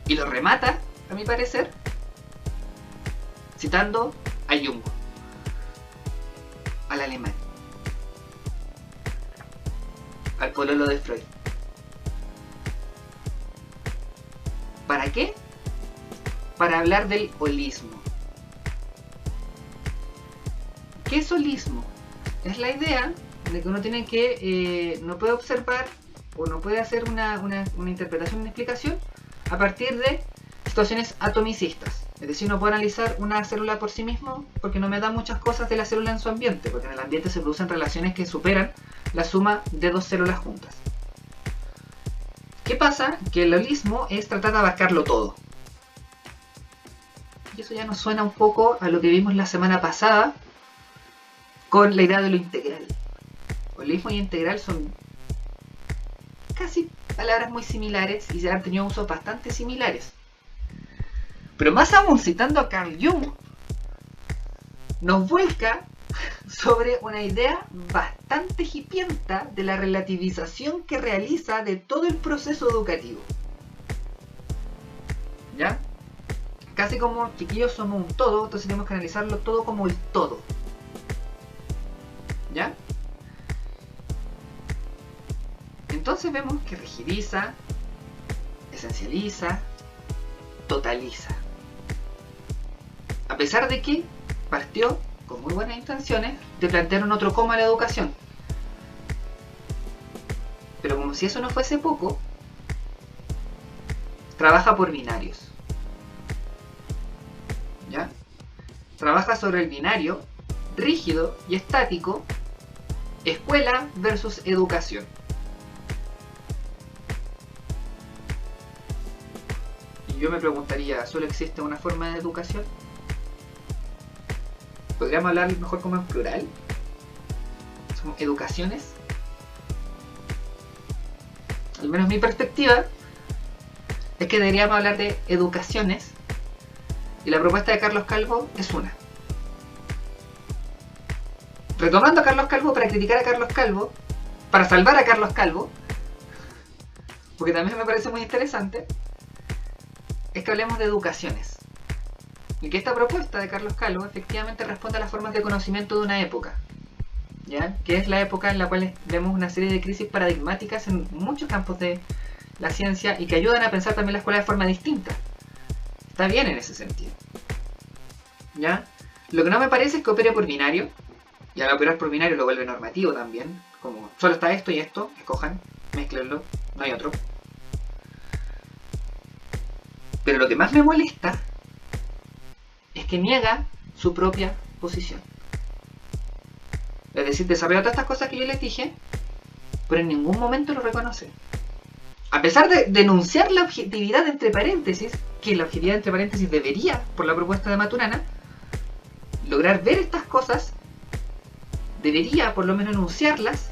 y lo remata, a mi parecer, citando a Jung, al alemán, al pololo de Freud. ¿Para qué? Para hablar del holismo. ¿Qué es holismo? Es la idea de que uno tiene que, no puede observar o no puede hacer una interpretación, una explicación a partir de situaciones atomicistas. Es decir, no puedo analizar una célula por sí mismo porque no me da muchas cosas de la célula en su ambiente, porque en el ambiente se producen relaciones que superan la suma de dos células juntas. ¿Qué pasa? Que el holismo es tratar de abarcarlo todo. Y eso ya nos suena un poco a lo que vimos la semana pasada con la idea de lo integral. Holismo y integral son casi palabras muy similares y se han tenido usos bastante similares. Pero más aún, citando a Carl Jung, nos vuelca sobre una idea bastante hipienta de la relativización que realiza de todo el proceso educativo. ¿Ya? Casi como chiquillos somos un todo, entonces tenemos que analizarlo todo como el todo. ¿Ya? Entonces vemos que rigidiza, esencializa, totaliza. A pesar de que partió con muy buenas intenciones de plantear un otro coma a la educación. Pero como si eso no fuese poco, trabaja por binarios. ¿Ya? Trabaja sobre el binario rígido y estático, escuela versus educación. Y yo me preguntaría, ¿solo existe una forma de educación? podríamos hablar mejor como en plural, como educaciones. Al menos mi perspectiva es que deberíamos hablar de educaciones, y la propuesta de Carlos Calvo es una. Retomando a Carlos Calvo para criticar a Carlos Calvo, para salvar a Carlos Calvo, porque también me parece muy interesante, es que hablemos de educaciones. Y que esta propuesta de Carlos Calvo efectivamente responde a las formas de conocimiento de una época, ¿ya? Que es la época en la cual vemos una serie de crisis paradigmáticas en muchos campos de la ciencia y que ayudan a pensar también la escuela de forma distinta. Está bien en ese sentido, ¿ya? Lo que no me parece es que opere por binario, y al operar por binario lo vuelve normativo también, como solo está esto y esto, escojan, mezclenlo, no hay otro. Pero lo que más me molesta es que niega su propia posición. Es decir, desarrolla todas estas cosas que yo les dije, pero en ningún momento lo reconoce. A pesar de denunciar la objetividad entre paréntesis, que la objetividad entre paréntesis debería, por la propuesta de Maturana, lograr ver estas cosas, debería por lo menos enunciarlas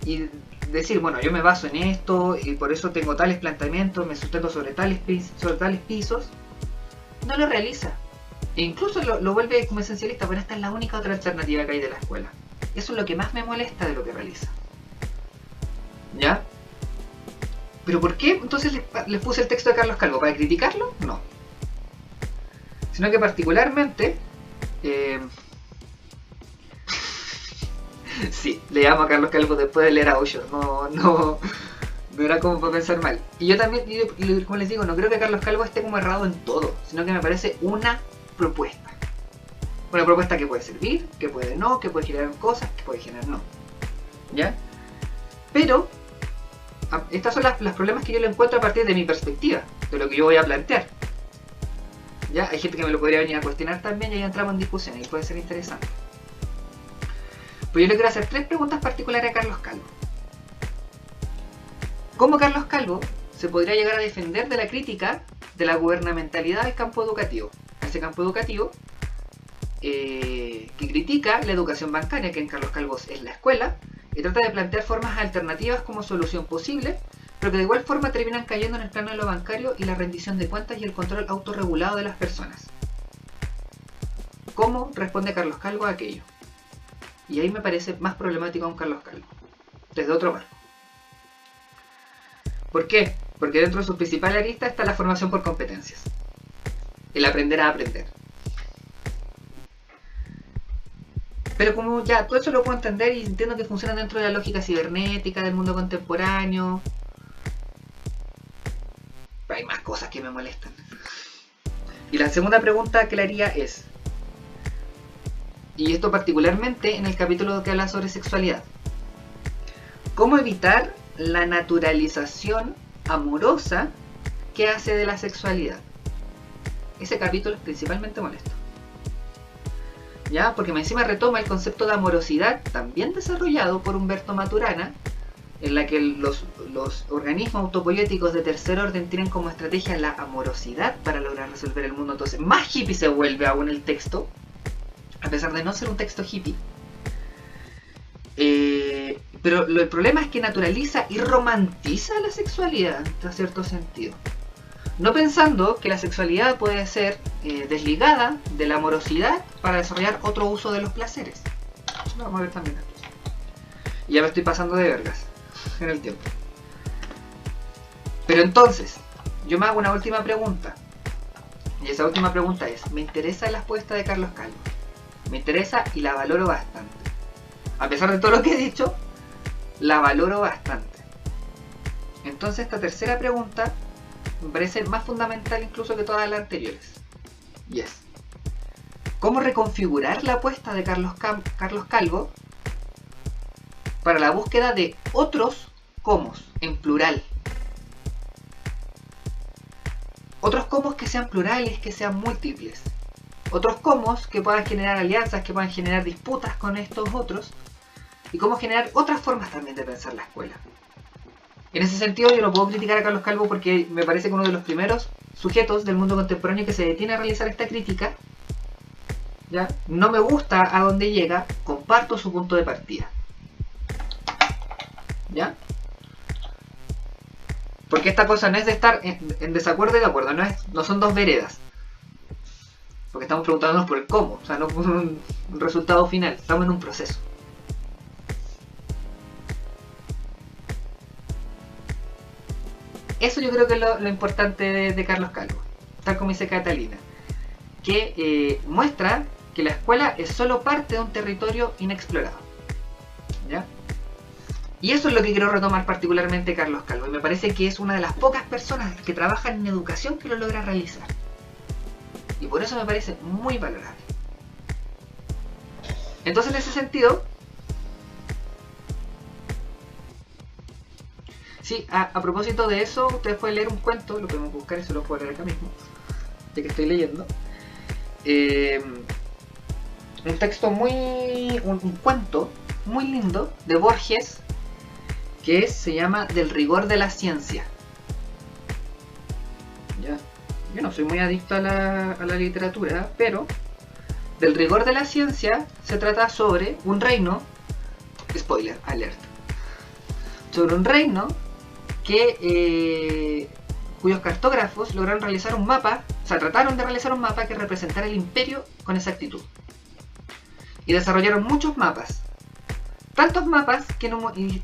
y decir, bueno, yo me baso en esto y por eso tengo tales planteamientos, me sustento sobre tales pisos. No lo realiza. E incluso lo vuelve como esencialista, pero esta es la única otra alternativa que hay de la escuela. Eso es lo que más me molesta de lo que realiza. ¿Ya? ¿Pero por qué entonces les puse el texto de Carlos Calvo? ¿Para criticarlo? No. Sino que particularmente... sí, le llamo a Carlos Calvo después de leer a Osho. No era como para pensar mal. Y yo también, como les digo, no creo que Carlos Calvo esté como errado en todo, sino que me parece una propuesta. Una propuesta que puede servir, que puede no, que puede generar cosas, que puede generar no. ¿Ya? Pero, estas son las problemas que yo le encuentro a partir de mi perspectiva, de lo que yo voy a plantear. ¿Ya? Hay gente que me lo podría venir a cuestionar también y ahí entramos en discusión y puede ser interesante. Pues yo le quiero hacer 3 preguntas particulares a Carlos Calvo. ¿Cómo Carlos Calvo se podría llegar a defender de la crítica de la gubernamentalidad del campo educativo? Ese campo educativo que critica la educación bancaria, que en Carlos Calvo es la escuela, y trata de plantear formas alternativas como solución posible, pero que de igual forma terminan cayendo en el plano de lo bancario y la rendición de cuentas y el control autorregulado de las personas. ¿Cómo responde Carlos Calvo a aquello? Y ahí me parece más problemático aún Carlos Calvo, desde otro marco. ¿Por qué? Porque dentro de su principal arista está la formación por competencias. El aprender a aprender. Pero como ya todo eso lo puedo entender y entiendo que funciona dentro de la lógica cibernética del mundo contemporáneo, pero hay más cosas que me molestan. Y la segunda pregunta que le haría es, y esto particularmente en el capítulo que habla sobre sexualidad, ¿cómo evitar la naturalización amorosa que hace de la sexualidad? Ese capítulo es principalmente molesto, ¿ya? Porque encima retoma el concepto de amorosidad, también desarrollado por Humberto Maturana, en la que los organismos autopoéticos de tercer orden tienen como estrategia la amorosidad para lograr resolver el mundo. Entonces, más hippie se vuelve aún el texto, a pesar de no ser un texto hippie. Pero el problema es que naturaliza y romantiza la sexualidad, en cierto sentido. No pensando que la sexualidad puede ser desligada de la amorosidad para desarrollar otro uso de los placeres. Lo vamos a ver también aquí. Y ya me estoy pasando de vergas en el tiempo. Pero entonces, yo me hago una última pregunta. Y esa última pregunta es, ¿me interesa la apuesta de Carlos Calvo? Me interesa y la valoro bastante. A pesar de todo lo que he dicho, la valoro bastante. Entonces esta tercera pregunta me parece más fundamental incluso que todas las anteriores. Y es, ¿cómo reconfigurar la apuesta de Carlos Calvo para la búsqueda de otros comos, en plural? Otros comos que sean plurales, que sean múltiples. Otros comos que puedan generar alianzas, que puedan generar disputas con estos otros. Y cómo generar otras formas también de pensar la escuela. En ese sentido yo no puedo criticar a Carlos Calvo porque me parece que uno de los primeros sujetos del mundo contemporáneo que se detiene a realizar esta crítica ¿ya? No me gusta a dónde llega, comparto su punto de partida. ¿Ya? Porque esta cosa no es de estar en desacuerdo y de acuerdo, no son dos veredas. Porque estamos preguntándonos por el cómo, o sea, no por un resultado final, estamos en un proceso. Eso yo creo que es lo importante de Carlos Calvo, tal como dice Catalina, que muestra que la escuela es solo parte de un territorio inexplorado. ¿Ya? Y eso es lo que quiero retomar particularmente Carlos Calvo, y me parece que es una de las pocas personas que trabajan en educación que lo logra realizar. Y por eso me parece muy valorable. Entonces, en ese sentido, sí, a propósito de eso, ustedes pueden leer un cuento, lo podemos buscar y se lo puedo leer acá mismo, ya que estoy leyendo. Un texto un cuento muy lindo de Borges, que se llama Del rigor de la ciencia. ¿Ya? Yo no soy muy adicto a la literatura, pero Del rigor de la ciencia se trata sobre un reino, spoiler alert, sobre un reino que cuyos cartógrafos lograron realizar un mapa, o sea, trataron de realizar un mapa que representara el imperio con exactitud. Y desarrollaron muchos mapas. Tantos mapas que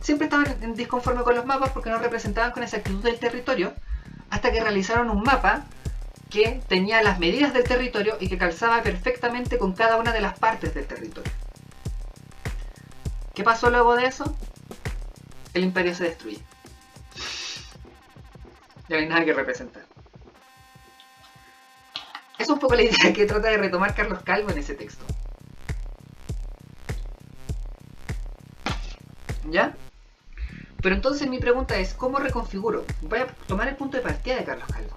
siempre estaban disconformes con los mapas porque no representaban con exactitud el territorio, hasta que realizaron un mapa que tenía las medidas del territorio y que calzaba perfectamente con cada una de las partes del territorio. ¿Qué pasó luego de eso? El imperio se destruye. Ya no hay nada que representar. Es un poco la idea que trata de retomar Carlos Calvo en ese texto. ¿Ya? Pero entonces mi pregunta es, ¿cómo reconfiguro? Voy a tomar el punto de partida de Carlos Calvo.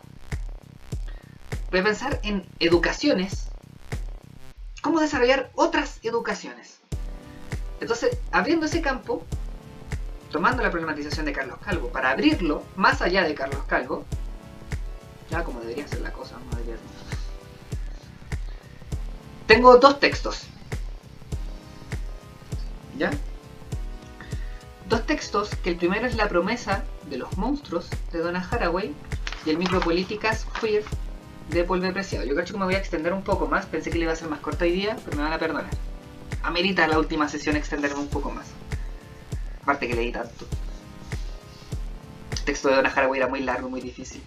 Voy a pensar en educaciones. ¿Cómo desarrollar otras educaciones? Entonces, abriendo ese campo, tomando la problematización de Carlos Calvo para abrirlo más allá de Carlos Calvo, ya como debería ser la cosa, no debería ser. Tengo dos textos. ¿Ya? Dos textos, que el primero es La promesa de los monstruos de Donna Haraway y el Micropolíticas Queer de Paul B. Preciado. Yo creo que me voy a extender un poco más, pensé que le iba a ser más corta hoy día, pero me van a perdonar. Amerita la última sesión extenderme un poco más. Aparte que leí tanto. El texto de Donna Haraway era muy largo, muy difícil.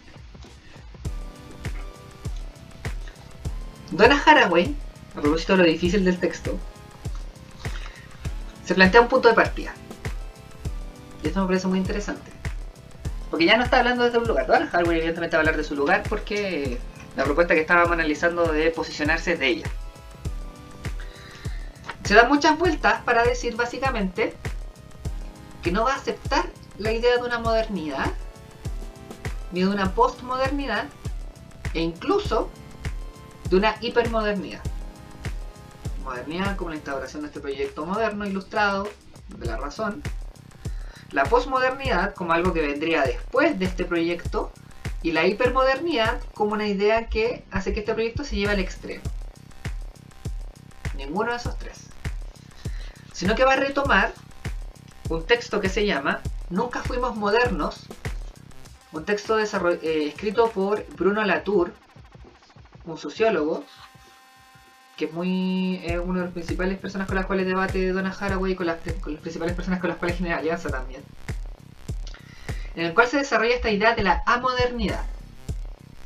Donna Haraway, a propósito de lo difícil del texto, se plantea un punto de partida. Y esto me parece muy interesante. Porque ya no está hablando desde un lugar. Donna Haraway evidentemente va a hablar de su lugar porque la propuesta que estábamos analizando de posicionarse es de ella. Se da muchas vueltas para decir básicamente que no va a aceptar la idea de una modernidad ni de una postmodernidad e incluso de una hipermodernidad. Modernidad como la instauración de este proyecto moderno ilustrado de la razón. La postmodernidad como algo que vendría después de este proyecto y la hipermodernidad como una idea que hace que este proyecto se lleve al extremo. Ninguno de esos tres. Sino que va a retomar un texto que se llama Nunca fuimos modernos, un texto escrito por Bruno Latour, un sociólogo, que es una de las principales personas con las cuales debate Donna Haraway y con las principales personas con las cuales genera alianza también, en el cual se desarrolla esta idea de la amodernidad.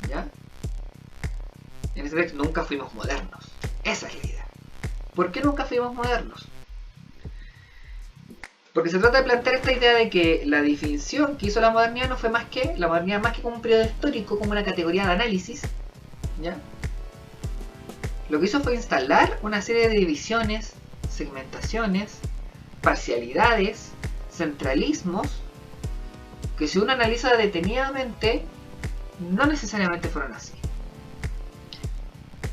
¿Ya? En este texto, nunca fuimos modernos. Esa es la idea. ¿Por qué nunca fuimos modernos? Porque se trata de plantear esta idea de que la definición que hizo la modernidad no fue más que como un periodo histórico, como una categoría de análisis, ¿ya? Lo que hizo fue instalar una serie de divisiones, segmentaciones, parcialidades, centralismos, que si uno analiza detenidamente, no necesariamente fueron así.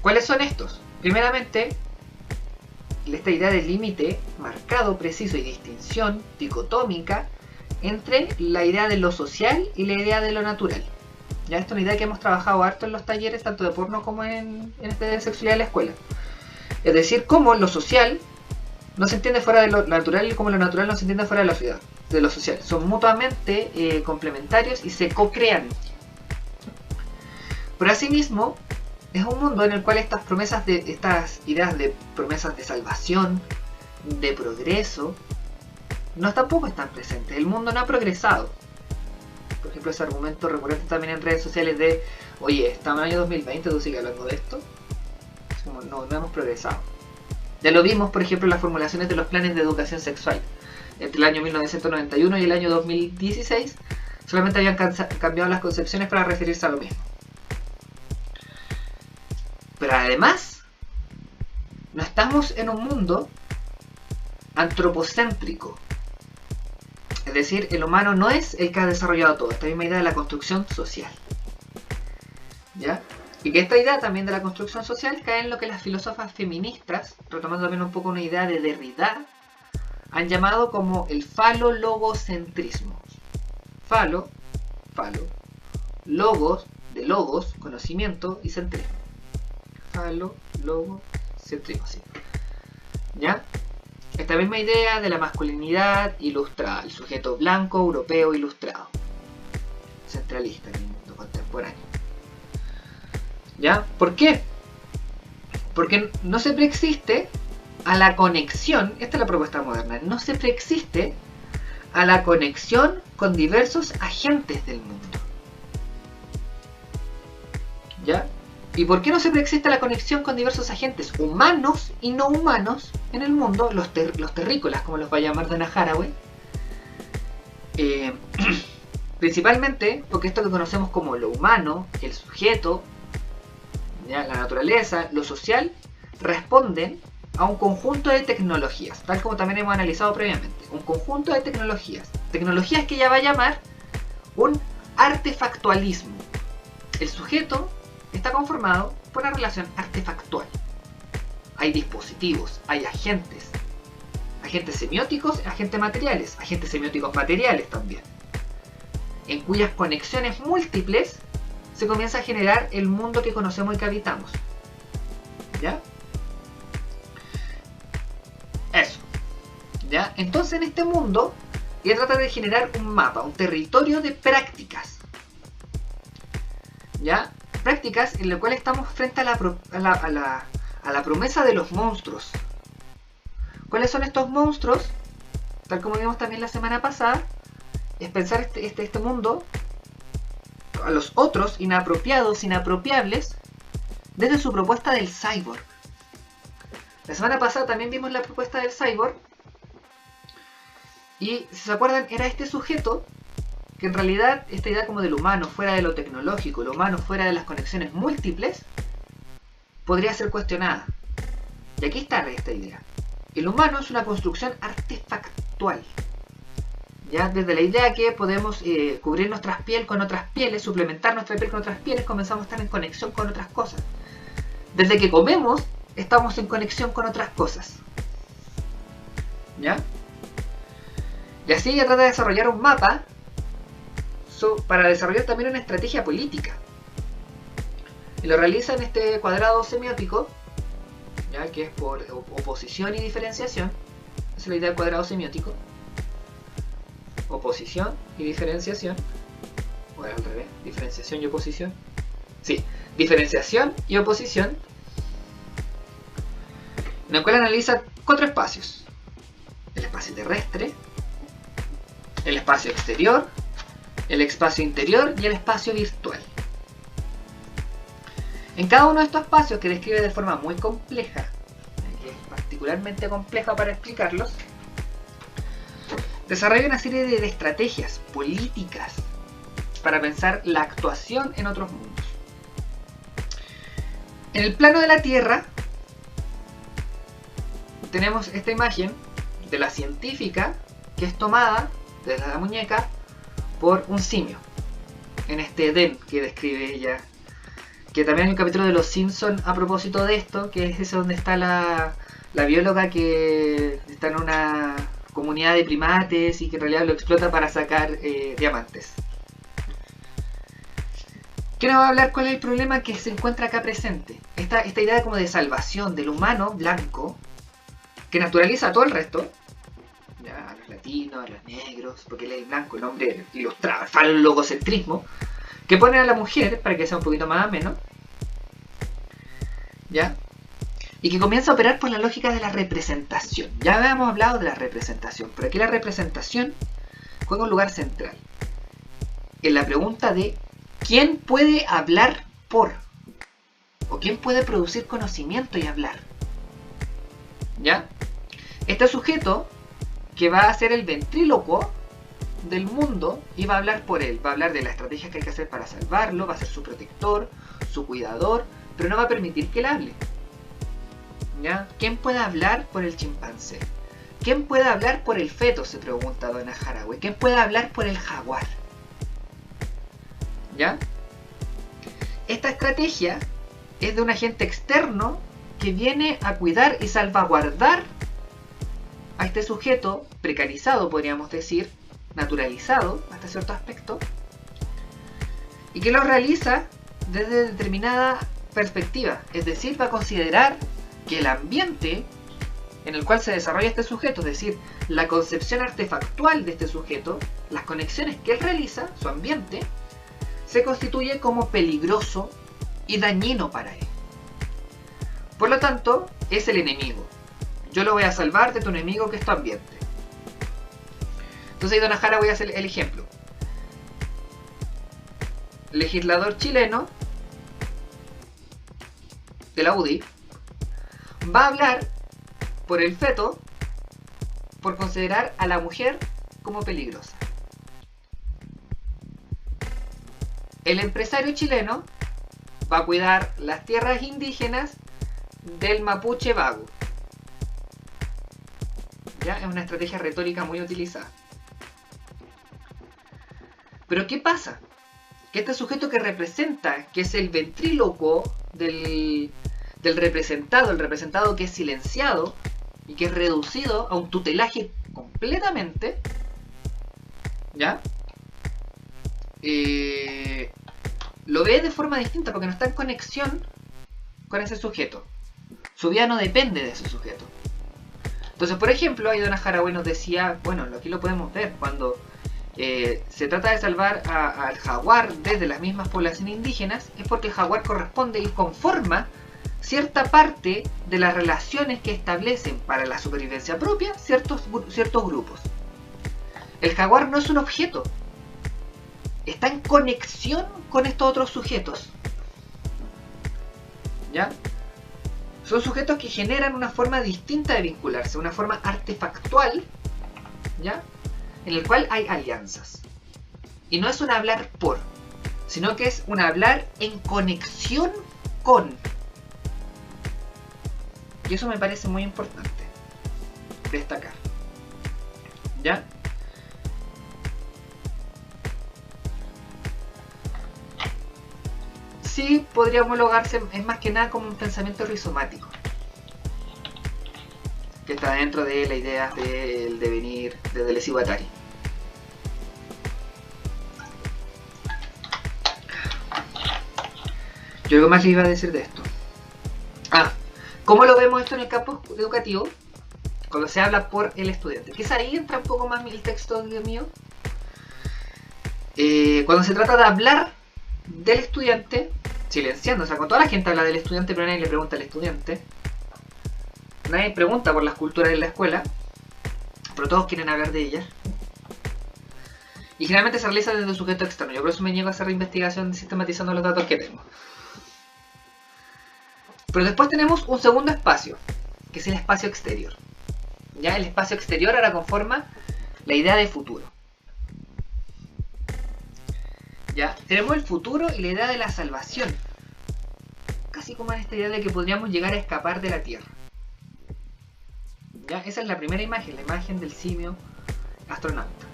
¿Cuáles son estos? Primeramente, esta idea de límite marcado, preciso y distinción dicotómica entre la idea de lo social y la idea de lo natural. Ya esta es una idea que hemos trabajado harto en los talleres, tanto de porno como en este de sexualidad en la escuela. Es decir, cómo lo social no se entiende fuera de lo natural y cómo lo natural no se entiende fuera de la ciudad, de lo social. Son mutuamente complementarios y se co-crean. Por asimismo, es un mundo en el cual estas ideas de promesas de salvación, de progreso, tampoco están presentes. El mundo no ha progresado. Por ejemplo, ese argumento recurrente también en redes sociales de, oye, estamos en el año 2020, tú sigues hablando de esto. Es como, no hemos progresado. Ya lo vimos, por ejemplo, en las formulaciones de los planes de educación sexual. Entre el año 1991 y el año 2016, solamente habían cambiado las concepciones para referirse a lo mismo. Pero además, no estamos en un mundo antropocéntrico. Es decir, el humano no es el que ha desarrollado todo. Esta misma idea de la construcción social. ¿Ya? Y que esta idea también de la construcción social cae en lo que las filósofas feministas, retomando también un poco una idea de Derrida, han llamado como el falo-logocentrismo. Falo, logos, de logos, conocimiento y centrismo. Falo-logocentrismo, sí. ¿Ya? Esta misma idea de la masculinidad ilustrada, el sujeto blanco, europeo, ilustrado. Centralista en el mundo contemporáneo. ¿Ya? ¿Por qué? Porque no se preexiste a la conexión, esta es la propuesta moderna, no se preexiste a la conexión con diversos agentes del mundo. ¿Ya? ¿Y por qué no se preexiste la conexión con diversos agentes humanos y no humanos en el mundo? Los terrícolas, como los va a llamar Donna Haraway. Principalmente porque esto que conocemos como lo humano, el sujeto, ¿ya? La naturaleza, lo social, responden a un conjunto de tecnologías, tal como también hemos analizado previamente. Un conjunto de tecnologías. Tecnologías que ella va a llamar un artefactualismo. El sujeto está conformado por una relación artefactual. Hay dispositivos, hay agentes. Agentes semióticos, agentes materiales. Agentes semióticos materiales también. En cuyas conexiones múltiples se comienza a generar el mundo que conocemos y que habitamos. ¿Ya? Eso. ¿Ya? Entonces en este mundo ella trata de generar un mapa, un territorio de prácticas. ¿Ya? Prácticas en las cuales estamos frente a la promesa de los monstruos. ¿Cuáles son estos monstruos? Tal como vimos también la semana pasada, es pensar este mundo a los otros inapropiados, inapropiables, desde su propuesta del cyborg. La semana pasada también vimos la propuesta del cyborg, y si se acuerdan, era este sujeto que en realidad esta idea como del humano fuera de lo tecnológico, el humano fuera de las conexiones múltiples, podría ser cuestionada. Y aquí está esta idea. El humano es una construcción artefactual. Ya desde la idea que podemos cubrir nuestras pieles con otras pieles, suplementar nuestra piel con otras pieles, comenzamos a estar en conexión con otras cosas. Desde que comemos, estamos en conexión con otras cosas. ¿Ya? Y así ella trata de desarrollar un mapa para desarrollar también una estrategia política. Y lo realiza en este cuadrado semiótico, ¿ya? Que es por oposición y diferenciación. Esa es la idea del cuadrado semiótico. Oposición y diferenciación. O al revés, diferenciación y oposición. Sí, diferenciación y oposición. En el cual analiza 4 espacios. El espacio terrestre, el espacio exterior, el espacio interior y el espacio virtual. En cada uno de estos espacios, que describe de forma muy compleja, que es particularmente compleja para explicarlos, desarrolla una serie de estrategias políticas para pensar la actuación en otros mundos. En el plano de la Tierra tenemos esta imagen de la científica que es tomada desde la muñeca por un simio en este Edén que describe ella, que también hay un capítulo de Los Simpsons a propósito de esto, que es ese donde está la bióloga que está en una comunidad de primates y que en realidad lo explota para sacar diamantes. ¿Qué nos va a hablar? ¿Cuál es el problema que se encuentra acá presente? Esta idea como de salvación del humano blanco, que naturaliza a todo el resto, ya, a los latinos, a los negros, porque él es el blanco, el hombre ilustrado, el falogocentrismo, que pone a la mujer, para que sea un poquito más ameno, ¿ya? Y que comienza a operar por la lógica de la representación. Ya habíamos hablado de la representación, pero aquí la representación juega un lugar central. En la pregunta de ¿quién puede hablar por? ¿O quién puede producir conocimiento y hablar? ¿Ya? Este sujeto que va a ser el ventrílocuo del mundo y va a hablar por él. Va a hablar de las estrategias que hay que hacer para salvarlo, va a ser su protector, su cuidador, pero no va a permitir que él hable. ¿Ya? ¿Quién puede hablar por el chimpancé? ¿Quién puede hablar por el feto? Se pregunta Donna Haraway. ¿Quién puede hablar por el jaguar? ¿Ya? Esta estrategia es de un agente externo que viene a cuidar y salvaguardar a este sujeto precarizado, podríamos decir, naturalizado hasta cierto aspecto, y que lo realiza desde determinada perspectiva. Es decir, va a considerar que el ambiente en el cual se desarrolla este sujeto, es decir, la concepción artefactual de este sujeto, las conexiones que él realiza, su ambiente, se constituye como peligroso y dañino para él. Por lo tanto, es el enemigo. Yo lo voy a salvar de tu enemigo, que es tu ambiente. Entonces ahí Donna Haraway hacer el ejemplo. Legislador chileno de la UDI va a hablar por el feto por considerar a la mujer como peligrosa. El empresario chileno va a cuidar las tierras indígenas del mapuche vago. ¿Ya? Es una estrategia retórica muy utilizada. Pero ¿qué pasa? Que este sujeto que representa, que es el ventrílocuo del representado, el representado que es silenciado y que es reducido a un tutelaje completamente, ¿ya? Lo ve de forma distinta porque no está en conexión con ese sujeto. Su vida no depende de ese sujeto. Entonces, por ejemplo, ahí Donna Haraway nos decía, bueno, aquí lo podemos ver, cuando se trata de salvar al jaguar desde las mismas poblaciones indígenas, es porque el jaguar corresponde y conforma cierta parte de las relaciones que establecen para la supervivencia propia ciertos grupos. El jaguar no es un objeto, está en conexión con estos otros sujetos. ¿Ya? Son sujetos que generan una forma distinta de vincularse, una forma artefactual, ¿ya? En el cual hay alianzas. Y no es un hablar por, sino que es un hablar en conexión con. Y eso me parece muy importante destacar. ¿Ya? Sí, podría homologarse, es más que nada como un pensamiento rizomático, que está dentro de la idea del devenir de Deleuze y Guattari. Yo algo más le iba a decir de esto. ¿Cómo lo vemos esto en el campo educativo? Cuando se habla por el estudiante. Quizá ahí entra un poco más el texto mío. Cuando se trata de hablar del estudiante, silenciando, o sea, con toda la gente habla del estudiante, pero nadie le pregunta al estudiante. Nadie pregunta por las culturas de la escuela, pero todos quieren hablar de ellas. Y generalmente se realiza desde un sujeto externo. Yo por eso me niego a hacer investigación sistematizando los datos que tengo. Pero después tenemos un segundo espacio, que es el espacio exterior. ¿Ya? El espacio exterior ahora conforma la idea de futuro. ¿Ya? Tenemos el futuro y la idea de la salvación. Casi como en esta idea de que podríamos llegar a escapar de la Tierra. ¿Ya? Esa es la primera imagen, la imagen del simio astronauta.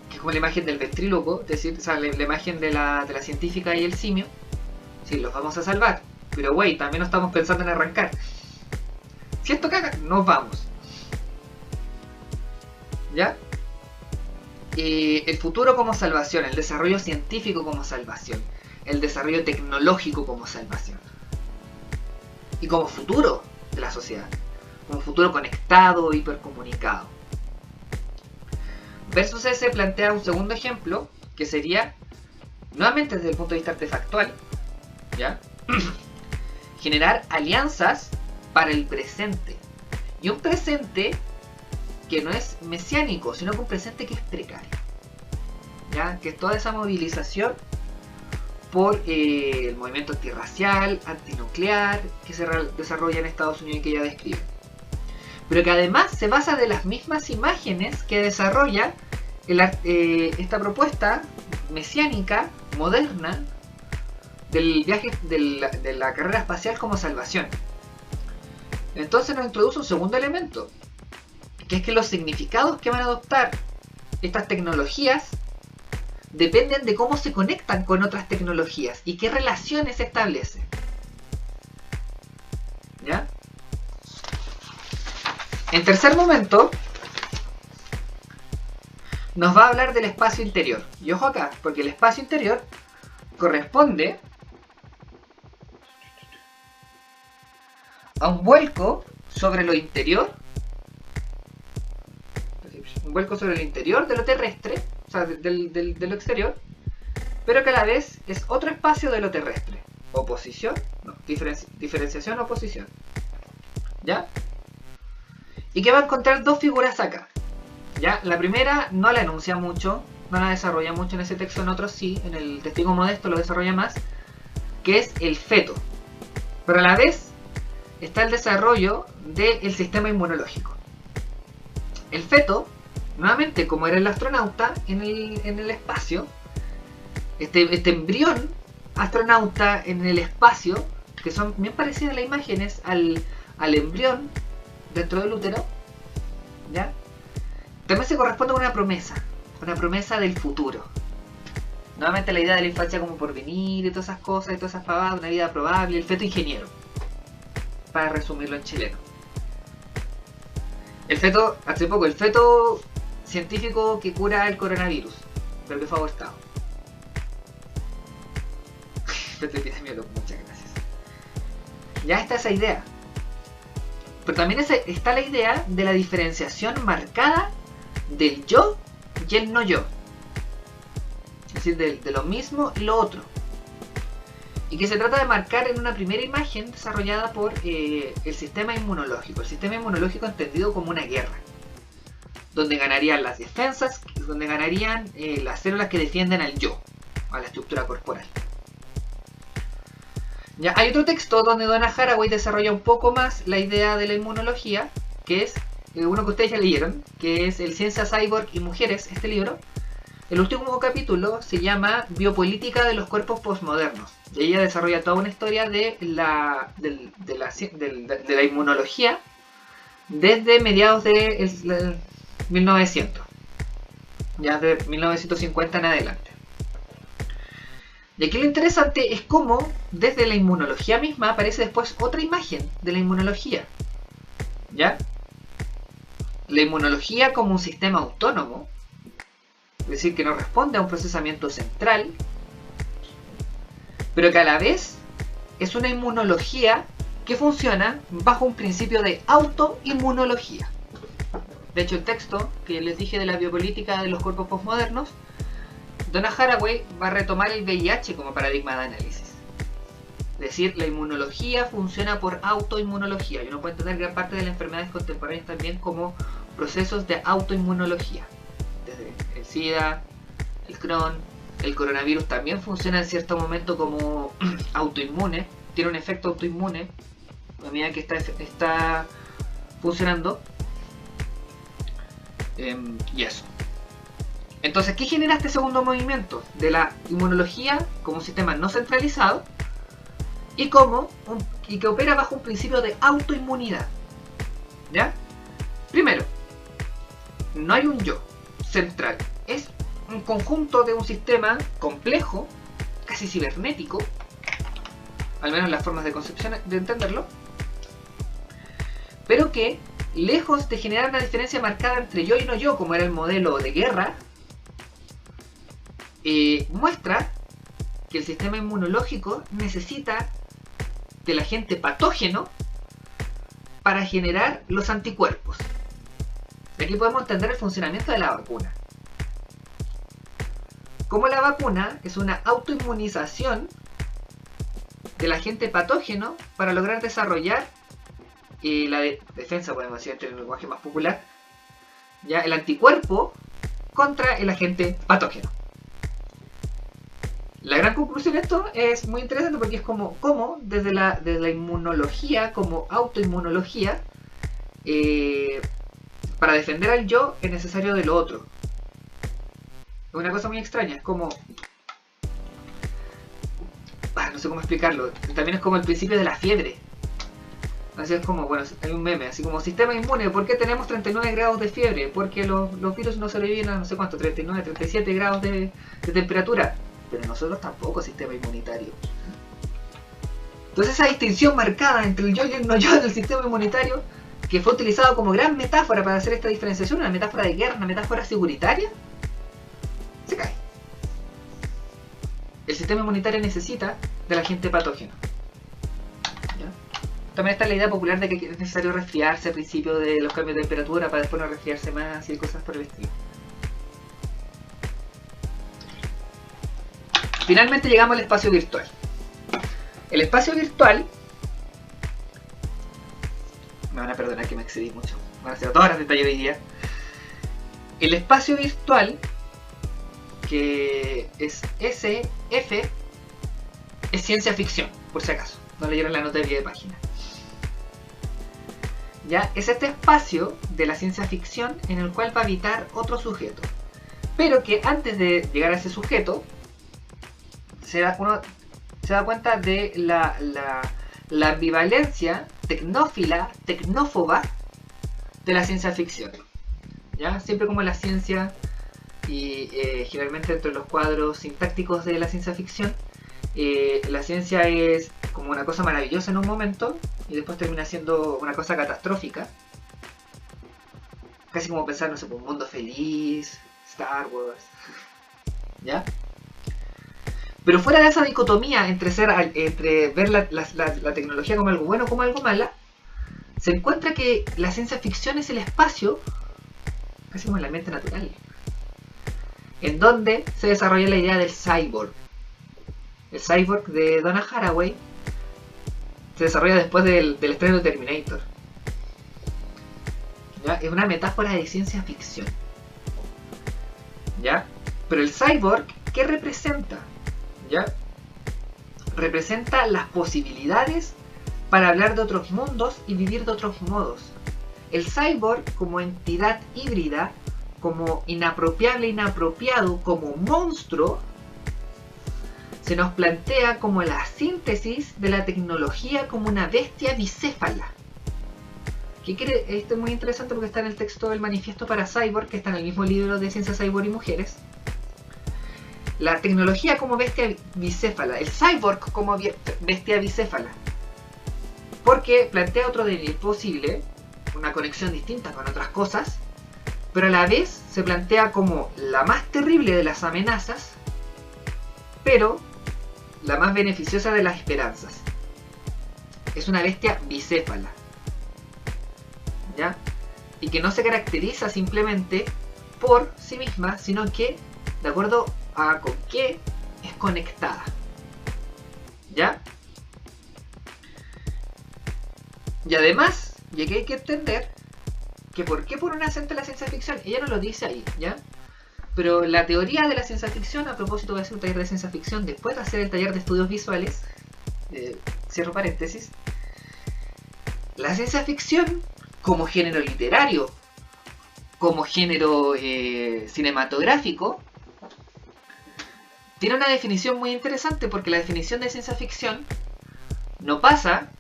Que es como la imagen del ventríloco, es decir, o sea, la imagen de la científica y el simio. Sí, los vamos a salvar, pero güey, también no estamos pensando en arrancar. Si esto caga, nos vamos. ¿Ya? el futuro como salvación, el desarrollo científico como salvación, el desarrollo tecnológico como salvación. Y como futuro de la sociedad, como futuro conectado, hipercomunicado. Versus ese plantea un segundo ejemplo, que sería, nuevamente desde el punto de vista artefactual, ¿ya? Generar alianzas para el presente. Y un presente que no es mesiánico, sino que un presente que es precario. ¿Ya? Que es toda esa movilización por el movimiento antirracial, antinuclear, que se desarrolla en Estados Unidos y que ya describe. Pero que además se basa de las mismas imágenes que desarrolla esta propuesta mesiánica, moderna, del viaje de la carrera espacial como salvación. Entonces nos introduce un segundo elemento, que es que los significados que van a adoptar estas tecnologías dependen de cómo se conectan con otras tecnologías y qué relaciones se establecen. ¿Ya? En tercer momento, nos va a hablar del espacio interior. Y ojo acá, porque el espacio interior corresponde a un vuelco sobre lo interior, un vuelco sobre el interior de lo terrestre, o sea, de lo exterior, pero que a la vez es otro espacio de lo terrestre. Oposición, no, diferenciación, oposición. ¿Ya? Y que va a encontrar dos figuras acá. ¿Ya? La primera no la enuncia mucho, no la desarrolla mucho en ese texto, en otros sí, en el Testigo Modesto lo desarrolla más, que es el feto. Pero a la vez está el desarrollo del sistema inmunológico. El feto, nuevamente, como era el astronauta en el espacio, este embrión astronauta en el espacio, que son bien parecidas las imágenes al embrión dentro del útero, ¿ya? También se corresponde a una promesa del futuro. Nuevamente la idea de la infancia como porvenir y todas esas cosas y todas esas pavadas, una vida probable, el feto ingeniero, para resumirlo en chileno. El feto, hace poco, el feto científico que cura el coronavirus, pero que fue abortado. Feto epidemiólogo, muchas gracias. Ya está esa idea. Pero también está la idea de la diferenciación marcada del yo y el no yo. Es decir, de lo mismo y lo otro. Y que se trata de marcar en una primera imagen desarrollada por el sistema inmunológico. El sistema inmunológico entendido como una guerra. Donde ganarían las defensas, donde ganarían las células que defienden al yo, a la estructura corporal. Ya, hay otro texto donde Donna Haraway desarrolla un poco más la idea de la inmunología, que es uno que ustedes ya leyeron, que es el Ciencia, Cyborg y Mujeres, este libro. El último capítulo se llama Biopolítica de los cuerpos postmodernos. Y ella desarrolla toda una historia de la inmunología desde mediados de 1900. Ya de 1950 en adelante. Y aquí lo interesante es cómo desde la inmunología misma aparece después otra imagen de la inmunología. ¿Ya? La inmunología como un sistema autónomo, es decir, que no responde a un procesamiento central, pero que a la vez es una inmunología que funciona bajo un principio de autoinmunología. De hecho, el texto que les dije de la biopolítica de los cuerpos postmodernos, Donna Haraway va a retomar el VIH como paradigma de análisis. Es decir, la inmunología funciona por autoinmunología y uno puede entender gran parte de las enfermedades contemporáneas también como procesos de autoinmunología. Desde el SIDA, el Crohn, el coronavirus también funciona en cierto momento como autoinmune, tiene un efecto autoinmune a medida que está funcionando. Y eso. Entonces, ¿qué genera este segundo movimiento? De la inmunología como un sistema no centralizado y que opera bajo un principio de autoinmunidad. ¿Ya? Primero, no hay un yo central. Es un conjunto de un sistema complejo, casi cibernético, al menos las formas de concepción de entenderlo, pero que, lejos de generar una diferencia marcada entre yo y no yo, como era el modelo de guerra, muestra que el sistema inmunológico necesita del agente patógeno para generar los anticuerpos. Aquí podemos entender el funcionamiento de la vacuna. Como la vacuna es una autoinmunización del agente patógeno para lograr desarrollar la defensa, podemos decir en el lenguaje más popular, ya el anticuerpo contra el agente patógeno. La gran conclusión de esto es muy interesante porque es como desde la inmunología, como autoinmunología, para defender al yo es necesario de lo otro. Es una cosa muy extraña, es como... no sé cómo explicarlo. También es como el principio de la fiebre. Así es como, bueno, hay un meme, así como sistema inmune, ¿por qué tenemos 39 grados de fiebre? Porque los virus no sobreviven a no sé cuánto, 39, 37 grados de temperatura. Pero nosotros tampoco, sistema inmunitario. Entonces esa distinción marcada entre el yo y el no yo del sistema inmunitario, que fue utilizado como gran metáfora para hacer esta diferenciación, una metáfora de guerra, una metáfora seguritaria, se cae. El sistema inmunitario necesita del agente patógeno. ¿Ya? También está la idea popular de que es necesario resfriarse al principio de los cambios de temperatura para después no resfriarse más y cosas por el estilo. Finalmente llegamos al espacio virtual. El espacio virtual... Me van a perdonar que me excedí mucho. Van a ser 2 horas de taller hoy día. El espacio virtual, que es SF, es ciencia ficción, por si acaso. No leyeron la nota de pie de página. ¿Ya? Es este espacio de la ciencia ficción en el cual va a habitar otro sujeto. Pero que antes de llegar a ese sujeto, uno se da cuenta de la ambivalencia tecnófila, tecnófoba de la ciencia ficción. ¿Ya? Siempre como la ciencia, y generalmente entre los cuadros sintácticos de la ciencia ficción, la ciencia es como una cosa maravillosa en un momento y después termina siendo una cosa catastrófica. Casi como pensar, no sé, un mundo feliz, Star Wars. ¿Ya? Pero fuera de esa dicotomía entre ver la tecnología como algo bueno o como algo mala, se encuentra que la ciencia ficción es el espacio, casi como el ambiente natural, en donde se desarrolla la idea del cyborg. El cyborg de Donna Haraway se desarrolla después del estreno de Terminator. ¿Ya? Es una metáfora de ciencia ficción. ¿Ya? Pero el cyborg, ¿qué representa? ¿Ya? Representa las posibilidades para hablar de otros mundos y vivir de otros modos. El cyborg como entidad híbrida, como inapropiable, inapropiado, como monstruo, se nos plantea como la síntesis de la tecnología como una bestia bicéfala. Esto es muy interesante porque está en el texto del Manifiesto para Cyborg, que está en el mismo libro de Ciencia, Cyborg y Mujeres. La tecnología como bestia bicéfala, el cyborg como bestia bicéfala. Porque plantea otro devenir posible, una conexión distinta con otras cosas, pero a la vez se plantea como la más terrible de las amenazas, pero la más beneficiosa de las esperanzas. Es una bestia bicéfala. ¿Ya? Y que no se caracteriza simplemente por sí misma, sino que de acuerdo a con qué es conectada. ¿Ya? Y además, y aquí hay que entender que por qué pone un acento en la ciencia ficción. Ella no lo dice ahí, ¿ya? Pero la teoría de la ciencia ficción, a propósito voy a hacer un taller de ciencia ficción después de hacer el taller de estudios visuales, cierro paréntesis, la ciencia ficción como género literario, como género cinematográfico, tiene una definición muy interesante, porque la definición de ciencia ficción no pasa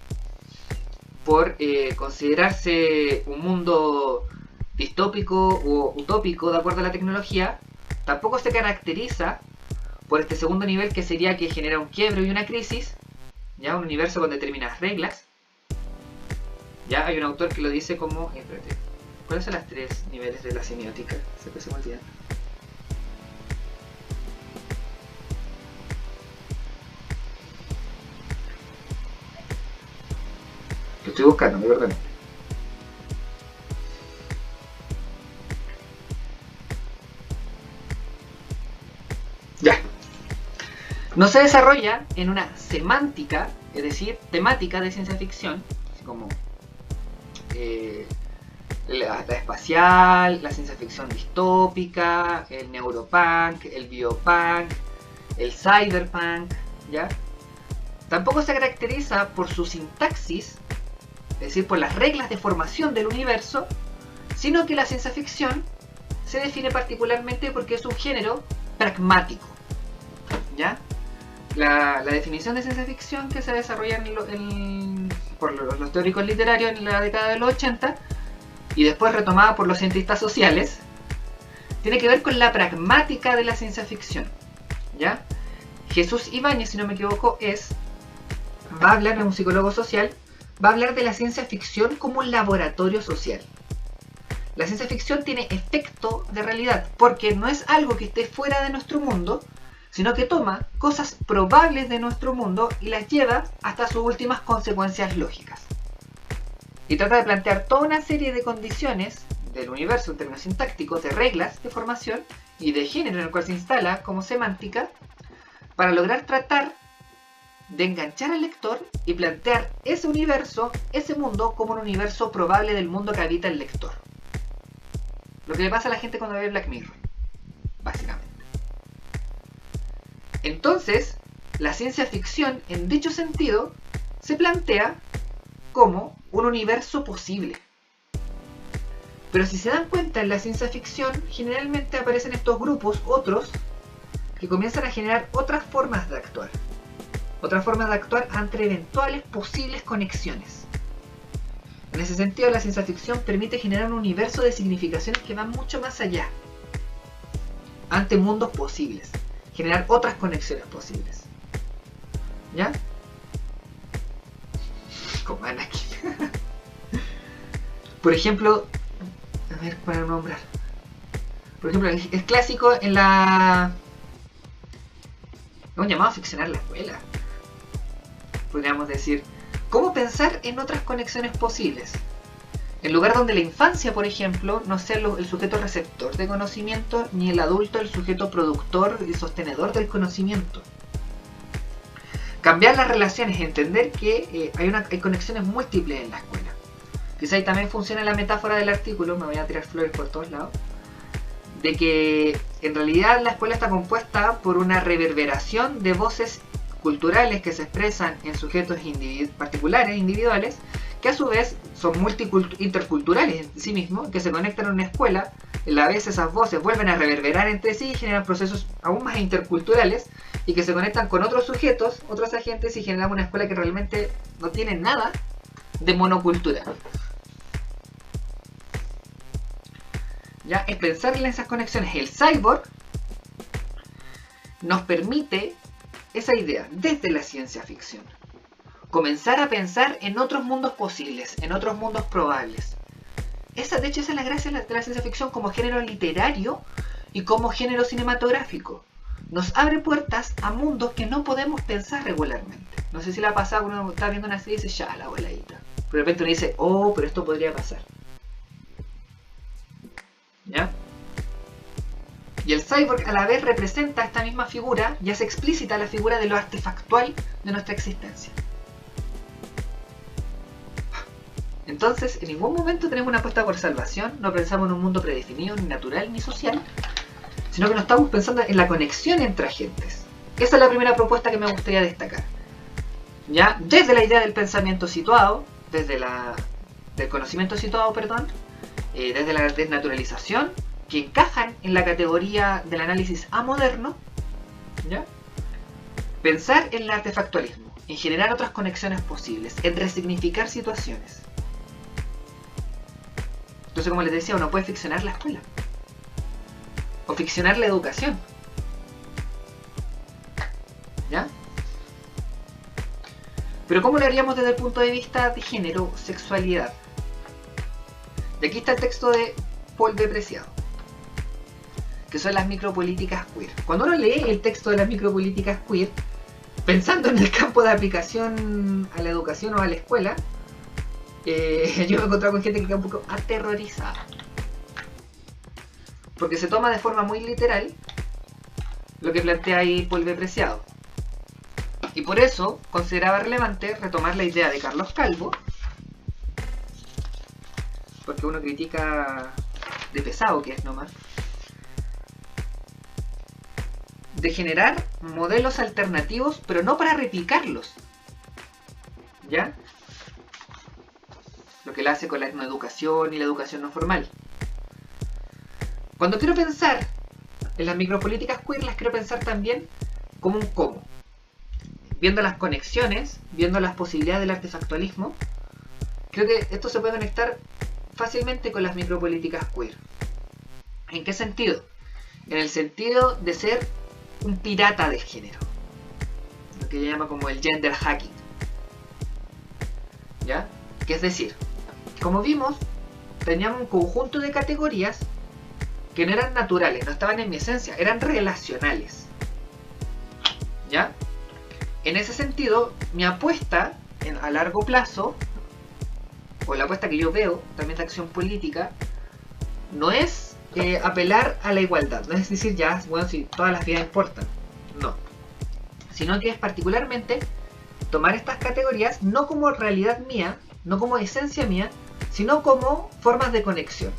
por considerarse un mundo distópico o utópico de acuerdo a la tecnología. Tampoco se caracteriza por este segundo nivel, que sería que genera un quiebre y una crisis, ya un universo con determinadas reglas. Ya hay un autor que lo dice como... Espérate, ¿cuáles son los 3 niveles de la semiótica? Se me olvidan. Lo estoy buscando, me perdón. Ya. No se desarrolla en una semántica, es decir, temática de ciencia ficción, así como la espacial, la ciencia ficción distópica, el neuropunk, el biopunk, el cyberpunk, ¿ya? Tampoco se caracteriza por su sintaxis, es decir, por las reglas de formación del universo, sino que la ciencia ficción se define particularmente porque es un género pragmático, ¿ya? La definición de ciencia ficción que se desarrolla por los teóricos literarios en la década de los 80 y después retomada por los cientistas sociales, tiene que ver con la pragmática de la ciencia ficción, ¿ya? Jesús Ibáñez, si no me equivoco, va a hablar, de un psicólogo social, va a hablar de la ciencia ficción como un laboratorio social. La ciencia ficción tiene efecto de realidad, porque no es algo que esté fuera de nuestro mundo, sino que toma cosas probables de nuestro mundo y las lleva hasta sus últimas consecuencias lógicas. Y trata de plantear toda una serie de condiciones del universo en términos sintácticos, de reglas de formación y de género en el cual se instala como semántica, para lograr tratar de enganchar al lector y plantear ese universo, ese mundo, como un universo probable del mundo que habita el lector. Lo que le pasa a la gente cuando ve Black Mirror, básicamente. Entonces, la ciencia ficción, en dicho sentido, se plantea como un universo posible. Pero si se dan cuenta, en la ciencia ficción generalmente aparecen estos grupos, otros, que comienzan a generar otras formas de actuar. Otras formas de actuar entre eventuales posibles conexiones. En ese sentido, la ciencia ficción permite generar un universo de significaciones que van mucho más allá, ante mundos posibles. Generar otras conexiones posibles. ¿Ya? Como Anakin. Por ejemplo, a ver, para nombrar. Por ejemplo, es clásico en la... Es un llamado a ficcionar la escuela. Podríamos decir, ¿cómo pensar en otras conexiones posibles? En lugar donde la infancia, por ejemplo, no sea el sujeto receptor de conocimiento, ni el adulto el sujeto productor y sostenedor del conocimiento. Cambiar las relaciones, entender que hay conexiones múltiples en la escuela. Quizá ahí también funciona la metáfora del artículo, me voy a tirar flores por todos lados, de que en realidad la escuela está compuesta por una reverberación de voces culturales que se expresan en sujetos particulares, individuales, que a su vez son interculturales en sí mismos, que se conectan en una escuela, a la vez esas voces vuelven a reverberar entre sí y generan procesos aún más interculturales, y que se conectan con otros sujetos, otros agentes, y generan una escuela que realmente no tiene nada de monocultura. Ya, es pensar en esas conexiones. El cyborg nos permite esa idea desde la ciencia ficción. Comenzar a pensar en otros mundos posibles, en otros mundos probables. De hecho, esa es la gracia de la ciencia ficción como género literario y como género cinematográfico. Nos abre puertas a mundos que no podemos pensar regularmente. No sé si la ha pasado, uno está viendo una serie y dice, ya, la voladita. Pero de repente uno dice, oh, pero esto podría pasar. ¿Ya? Y el cyborg a la vez representa esta misma figura y hace explícita la figura de lo artefactual de nuestra existencia. Entonces, en ningún momento tenemos una apuesta por salvación, no pensamos en un mundo predefinido, ni natural, ni social, sino que no estamos pensando en la conexión entre agentes. Esa es la primera propuesta que me gustaría destacar. ¿Ya? Desde la idea del pensamiento situado, del conocimiento situado, perdón, desde la desnaturalización, que encajan en la categoría del análisis amoderno, ¿ya? Pensar en el artefactualismo, en generar otras conexiones posibles, en resignificar situaciones. Entonces, como les decía, uno puede ficcionar la escuela, o ficcionar la educación, ¿ya? Pero ¿cómo lo haríamos desde el punto de vista de género, sexualidad? Y aquí está el texto de Paul de Preciado, que son las micropolíticas queer. Cuando uno lee el texto de las micropolíticas queer, pensando en el campo de aplicación a la educación o a la escuela, yo me he encontrado con gente que queda un poco aterrorizada. Porque se toma de forma muy literal lo que plantea ahí Polve Preciado. Y por eso consideraba relevante retomar la idea de Carlos Calvo, porque uno critica de pesado que es nomás, de generar modelos alternativos, pero no para replicarlos, ¿ya? Lo que él hace con la etnoeducación y la educación no formal. Cuando quiero pensar en las micropolíticas queer, las quiero pensar también como un cómo. Viendo las conexiones, viendo las posibilidades del artefactualismo, creo que esto se puede conectar fácilmente con las micropolíticas queer. ¿En qué sentido? En el sentido de ser un pirata del género. Lo que llama como el gender hacking. ¿Ya? Que es decir, como vimos, teníamos un conjunto de categorías que no eran naturales, no estaban en mi esencia, eran relacionales. ¿Ya? En ese sentido, mi apuesta a largo plazo, o la apuesta que yo veo también de acción política, no es apelar a la igualdad, no es decir ya, bueno, si todas las vidas importan, no, sino que es particularmente tomar estas categorías no como realidad mía, no como esencia mía, sino como formas de conexión.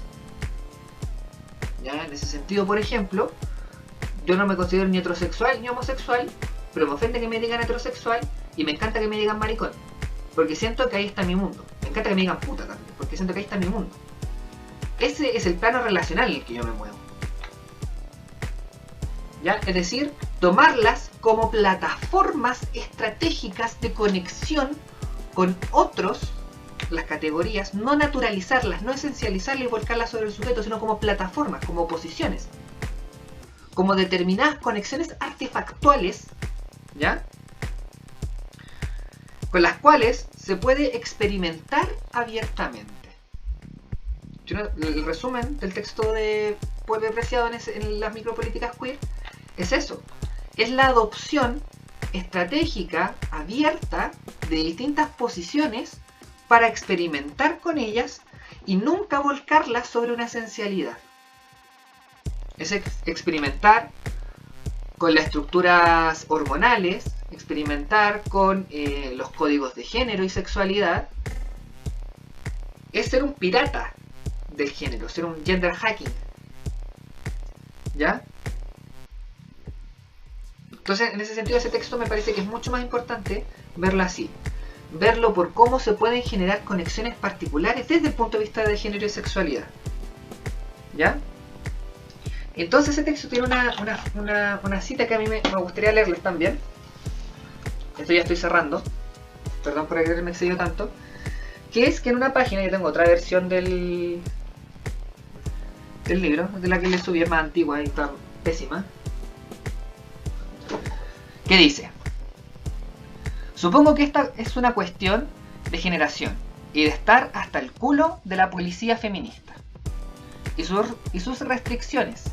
¿Ya? En ese sentido, por ejemplo, yo no me considero ni heterosexual ni homosexual, pero me ofende que me digan heterosexual y me encanta que me digan maricón, porque siento que ahí está mi mundo. Me encanta que me digan puta también, porque siento que ahí está mi mundo. Ese es el plano relacional en el que yo me muevo. ¿Ya? Es decir, tomarlas como plataformas estratégicas de conexión con otros, las categorías, no naturalizarlas, no esencializarlas y volcarlas sobre el sujeto, sino como plataformas, como posiciones, como determinadas conexiones artefactuales, ¿ya? Con las cuales se puede experimentar abiertamente. El resumen del texto de Polve Preciado en las micropolíticas queer es eso, es la adopción estratégica, abierta, de distintas posiciones para experimentar con ellas y nunca volcarlas sobre una esencialidad. Es experimentar con las estructuras hormonales, experimentar con los códigos de género y sexualidad, es ser un pirata del género, ser un gender hacking. ¿Ya? Entonces, en ese sentido, ese texto me parece que es mucho más importante verlo así. Verlo por cómo se pueden generar conexiones particulares desde el punto de vista de género y sexualidad. ¿Ya? Entonces ese texto tiene una cita que a mí me gustaría leerles también. Esto ya estoy cerrando. Perdón por haberme excedido tanto. Que es que en una página, yo tengo otra versión del libro, de la que le subí, es más antigua y está pésima. Que dice: supongo que esta es una cuestión de generación y de estar hasta el culo de la policía feminista y sus restricciones.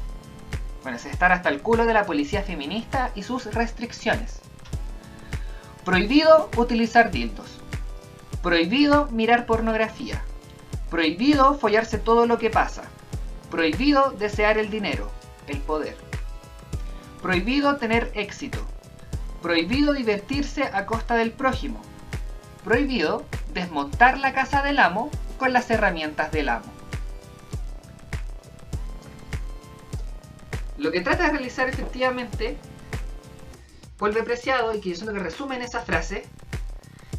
Bueno, es estar hasta el culo de la policía feminista y sus restricciones. Prohibido utilizar dildos. Prohibido mirar pornografía. Prohibido follarse todo lo que pasa. Prohibido desear el dinero, el poder. Prohibido tener éxito. Prohibido divertirse a costa del prójimo. Prohibido desmontar la casa del amo con las herramientas del amo. Lo que trata de realizar efectivamente Polve Preciado, y que yo siento que resume en esa frase,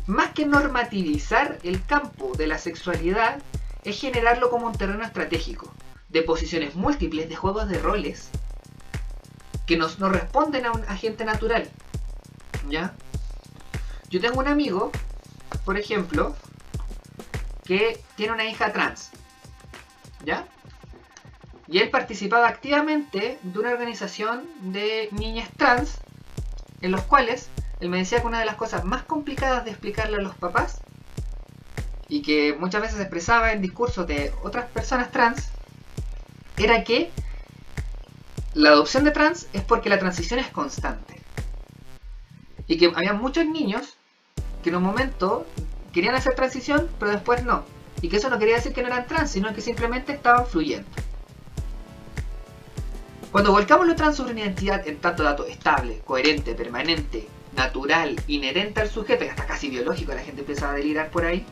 más que normativizar el campo de la sexualidad, es generarlo como un terreno estratégico, de posiciones múltiples, de juegos de roles, que nos responden a un agente natural. ¿Ya? Yo tengo un amigo, por ejemplo, que tiene una hija trans. ¿Ya? Y él participaba activamente de una organización de niñas trans, en los cuales él me decía que una de las cosas más complicadas de explicarle a los papás, y que muchas veces se expresaba en discursos de otras personas trans, era que la adopción de trans es porque la transición es constante. Y que había muchos niños que en un momento querían hacer transición, pero después no. Y que eso no quería decir que no eran trans, sino que simplemente estaban fluyendo. Cuando volcamos lo trans sobre una identidad en tanto dato estable, coherente, permanente, natural, inherente al sujeto, y hasta casi biológico, la gente empieza a delirar por ahí,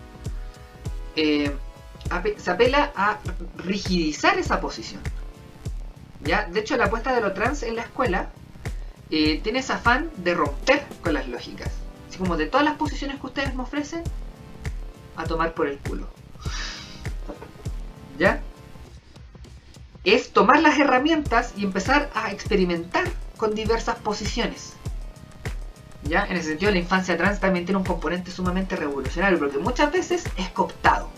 se apela a rigidizar esa posición. ¿Ya? De hecho, la apuesta de lo trans en la escuela tiene ese afán de romper con las lógicas. Así como de todas las posiciones que ustedes me ofrecen, a tomar por el culo. ¿Ya? Es tomar las herramientas y empezar a experimentar con diversas posiciones. ¿Ya? En ese sentido, la infancia trans también tiene un componente sumamente revolucionario, porque muchas veces es cooptado.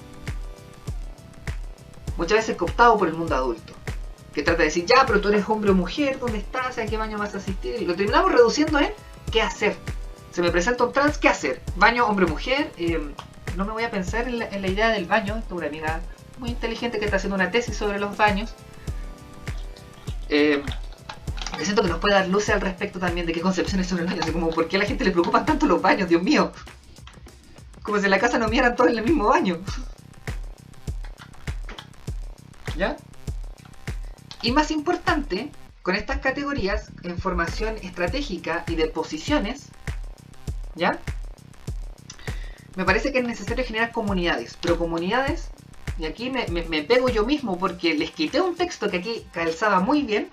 Muchas veces es cooptado por el mundo adulto, que trata de decir, ya, pero tú eres hombre o mujer, ¿dónde estás? ¿A qué baño vas a asistir? Y lo terminamos reduciendo en ¿qué hacer? Se me presenta un trans, ¿qué hacer? ¿Baño hombre o mujer? No me voy a pensar en la idea del baño. Tengo una amiga muy inteligente que está haciendo una tesis sobre los baños. Siento que nos puede dar luces al respecto también de qué concepciones sobre los baños. Así como, ¿por qué a la gente le preocupan tanto los baños? Dios mío. Como si en la casa no miran todos en el mismo baño. ¿Ya? Y más importante, con estas categorías en formación estratégica y de posiciones, ¿ya? Me parece que es necesario generar comunidades, pero comunidades, y aquí me pego yo mismo porque les quité un texto que aquí calzaba muy bien,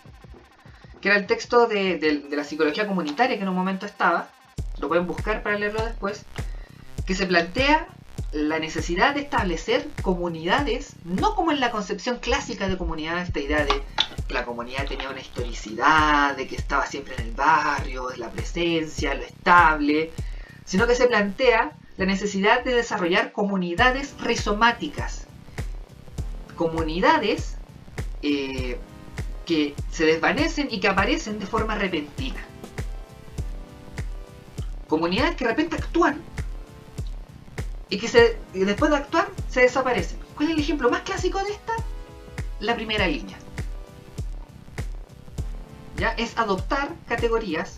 que era el texto de la psicología comunitaria que en un momento estaba, lo pueden buscar para leerlo después, que se plantea la necesidad de establecer comunidades, no como en la concepción clásica de comunidad, esta idea de que la comunidad tenía una historicidad, de que estaba siempre en el barrio, de la presencia, lo estable, sino que se plantea la necesidad de desarrollar comunidades rizomáticas, comunidades que se desvanecen y que aparecen de forma repentina, comunidades que de repente actúan y que después de actuar se desaparecen. ¿Cuál es el ejemplo más clásico de esta? La primera línea. ¿Ya? Es adoptar categorías,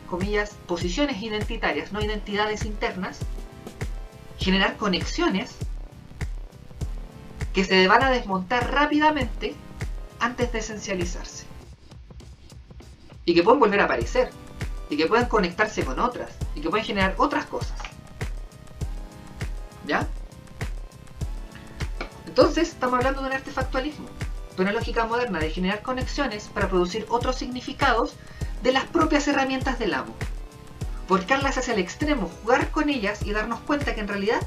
comillas, posiciones identitarias, no identidades internas, generar conexiones que se van a desmontar rápidamente antes de esencializarse. Y que pueden volver a aparecer, y que pueden conectarse con otras, y que pueden generar otras cosas. ¿Ya? Entonces estamos hablando de un artefactualismo, de una lógica moderna de generar conexiones para producir otros significados de las propias herramientas del amo. Volcarlas hacia el extremo, jugar con ellas y darnos cuenta que en realidad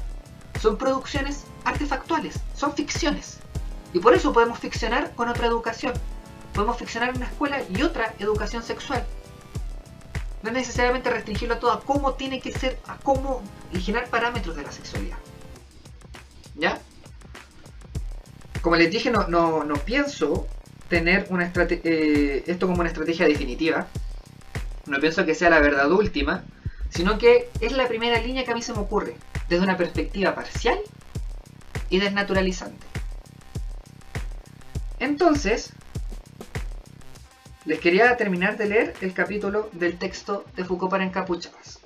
son producciones artefactuales, son ficciones. Y por eso podemos ficcionar con otra educación. Podemos ficcionar una escuela y otra educación sexual. No es necesariamente restringirlo todo a cómo tiene que ser, a cómo y generar parámetros de la sexualidad. ¿Ya? Como les dije, no pienso tener esto como una estrategia definitiva. No pienso que sea la verdad última, sino que es la primera línea que a mí se me ocurre, desde una perspectiva parcial y desnaturalizante. Entonces, les quería terminar de leer el capítulo del texto de Foucault para encapuchadas.